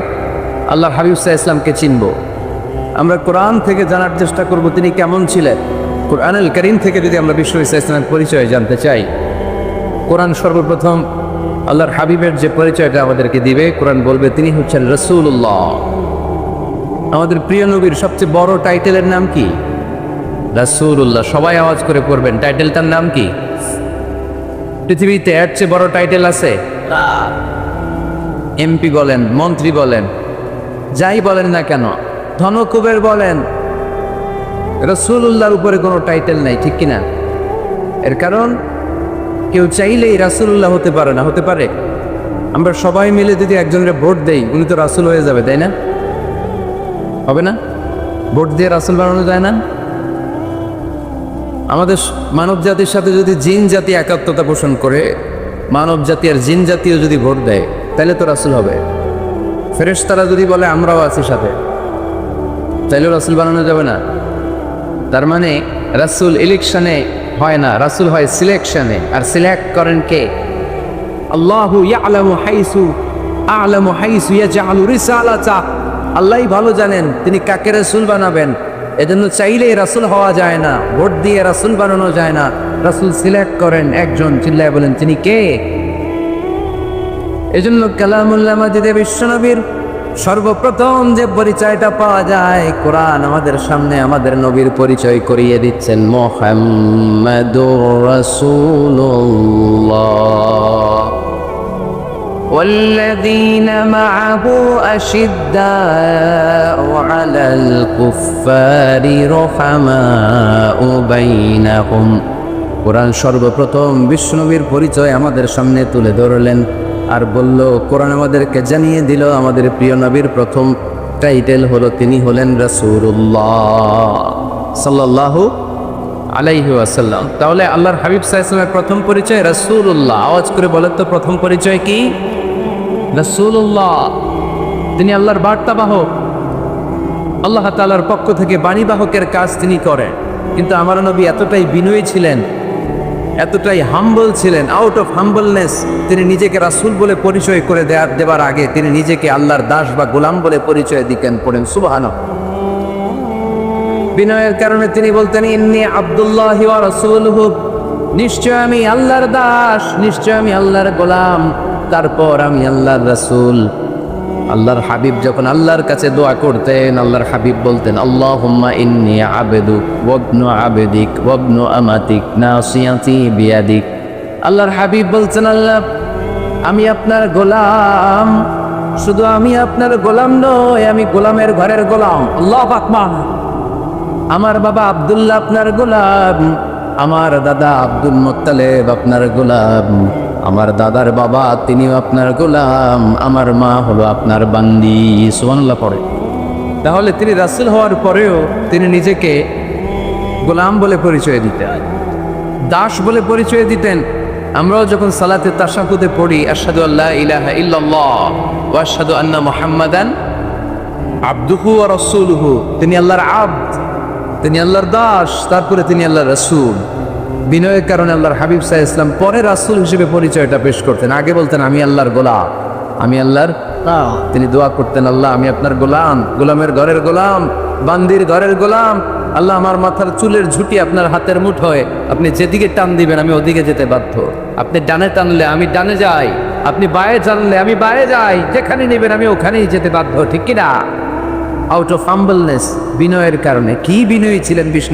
আল্লাহর হাবিব সাল্লাল্লাহু আলাইহি ওয়াসাল্লামকে চিনব। আমরা কোরআন থেকে জানার চেষ্টা করব তিনি কেমন ছিলেন। কোরআনুল কারীম থেকে যদি আমরা বিশ্ব ইসলামের পরিচয় জানতে চাই, কোরআন সর্বপ্রথম আল্লাহর হাবিবের যে পরিচয়টা আমাদেরকে দিবে, কোরআন বলবে তিনি হচ্ছেন রাসূলুল্লাহ। আমাদের প্রিয় নবীর সবচেয়ে বড় টাইটেলের নাম কি? রাসূলুল্লাহ। সবাই আওয়াজ করে পড়বেন, টাইটেলটার নাম কি? পৃথিবীতে এর চেয়ে বড় টাইটেল আছে? এমপি বলেন, মন্ত্রী বলেন, যাই বলেন না কেন, ধনকুবের বলেন, রাসূলুল্লাহর উপরে কোনো টাইটেল নাই, ঠিক কিনা? এর কারণ কেউ চাইলেই রাসূলুল্লাহ হতে পারে না। হতে পারে? আমরা সবাই মিলে যদি একজনের ভোট দেই, উনি তো রাসূল হয়ে যাবে, তাই না? হবে না? ভোট দিয়ে রাসূল বানানো যায় না? আমাদের মানব জাতির সাথে যদি জিন জাতি একাত্মতা পোষণ করে, মানব জাতি আর জিন জাতিও যদি ভোট দেয়, তাহলে তো রাসূল হবে। ফেরেশতারা যদি বলে আমরাও আছি সাথে, তাইলেও রাসূল বানানো যাবে না। তার মানে রাসূল ইলেকশনে হয় না, রাসূল হয় সিলেকশনে। আর সিলেক্ট করেন কে? আল্লাহু ইয়ালামু হাইসু আ'লামু হাইসু ইয়াজআলু রিসালাতা। আল্লাহই ভালো জানেন তিনি কাকে রাসূল বানাবেন। এজন্য চাইলেই রাসূল হওয়া যায় না, ভোট দিয়ে রাসূল বানানো যায় না। রাসূল সিলেক্ট করেন একজন, চিল্লায় বলেন তিনি কে? এজন্য কালামুল্লাহ মাজিদে বিশ্বনবীর সর্বপ্রথম যে পরিচয়টা পাওয়া যায়, কোরআন আমাদের সামনে আমাদের নবীর পরিচয় করিয়ে দিচ্ছেন, মুহাম্মাদুর রাসূলুল্লাহ। والذين معه أشداء على الكفار رحماء بينهم। কোরআন সর্বপ্রথম বিশ্বনবীর পরিচয় আমাদের সামনে তুলে ধরলেন আর বলল, কোরআন আমাদেরকে জানিয়ে দিল আমাদের প্রিয় নবীর প্রথম টাইটেল হলো তিনি হলেন রাসূলুল্লাহ সাল্লাল্লাহু আলাইহি ওয়াসাল্লাম। তাহলে আল্লাহর হাবিব সাল্লাল্লাহু আলাইহি ওয়াসাল্লামের প্রথম পরিচয় রাসূলুল্লাহ। আওয়াজ করে বলেন তো, প্রথম পরিচয় কি? রাসূলুল্লাহ। তিনি আল্লাহর বার্তাবাহক, আল্লাহ তাআলার পক্ষ থেকে বাণীবাহকের কাজ তিনি করেন। কিন্তু আমার নবী এতটাই বিনয়ী ছিলেন, এতটাই হাম্বল ছিলেন, আউট অফ হাম্বলনেস তিনি নিজেকে রাসূল বলে পরিচয় করে দেবার আগে তিনি নিজেকে আল্লাহর দাস বা গোলাম বলে পরিচয় দিতেন। পড়েন সুবহানাল্লাহ। বিনয়ের কারণে তিনি বলতেন, ইন্নী আব্দুল্লাহি ওয়া রাসূলুহু, নিশ্চয় আমি আল্লাহর দাস, নিশ্চয় আমি আল্লাহর গোলাম, তারপর আমি আল্লাহর রাসূল। আল্লাহর হাবিব যখন আল্লাহর কাছে দোয়া করতেন, আল্লাহর হাবিব বলতেন, আল্লাহুম্মা ইন্নী আবদুক ওয়া ইবনু আবদিক ওয়া ইবনু আমাতিক নাসিয়াতি বিয়াদিক। আল্লাহর হাবিব বলছেন, আল্লাহ আমি আপনার গোলাম, শুধু আমি আপনার গোলাম নই, আমি গোলামের ঘরের গোলাম। আল্লাহু আকবার। আমার বাবা আব্দুল্লাহ আপনার গোলাম, আমার দাদা আব্দুল মুত্তালিব আপনার গোলাম, আমার দাদার বাবা তিনিও আপনার গোলাম, আমার মা হলো আপনার বান্দি। সুবহানাল্লাহ পড়ে। তাহলে তিনি রাসূল হওয়ার পরেও তিনি নিজেকে গোলাম বলে পরিচয় দিতেন, দাস বলে পরিচয় দিতেন। আমরাও যখন সালাতে তাশাহুদে পড়ি, আশহাদু আল্লা ইলাহা ইল্লাল্লাহ ওয়া আশহাদু আন্না মুহাম্মাদান আবদুহু ওয়া রাসূলুহু, তিনি আল্লাহর আবদ, তিনি আল্লাহর দাস, তারপরে তিনি আল্লাহর রাসূল। বিনয়ের কারণে আল্লাহর হাবিব সাল্লাল্লাহু আলাইহি ওয়াসাল্লাম পরে রাসূল হিসেবে পরিচয়টা পেশ করতেন। আগে বলতেন আমি আল্লাহর গোলাম, আমি আল্লাহর। তিনি দোয়া করতেন, আল্লাহ আমি আপনার গোলাম, গোলামের ঘরের গোলাম, বান্দির ঘরের গোলাম। আল্লাহ আমার মাথার চুলের ঝুঁটি আপনার হাতের মুঠোয়, আপনি যেদিকে টান দিবেন আমি ওদিকে যেতে বাধ্য। আপনি ডানে টানলে আমি ডানে যাই, আপনি বায়ে টানলে আমি বায়ে যাই, যেখানে নেবেন আমি ওখানেই যেতে বাধ্য, ঠিক কিনা? আউট অফ হাম্বলনেস, বিনয়ের কারণে। কি বিনয়ী ছিলেন বিষ্ণু।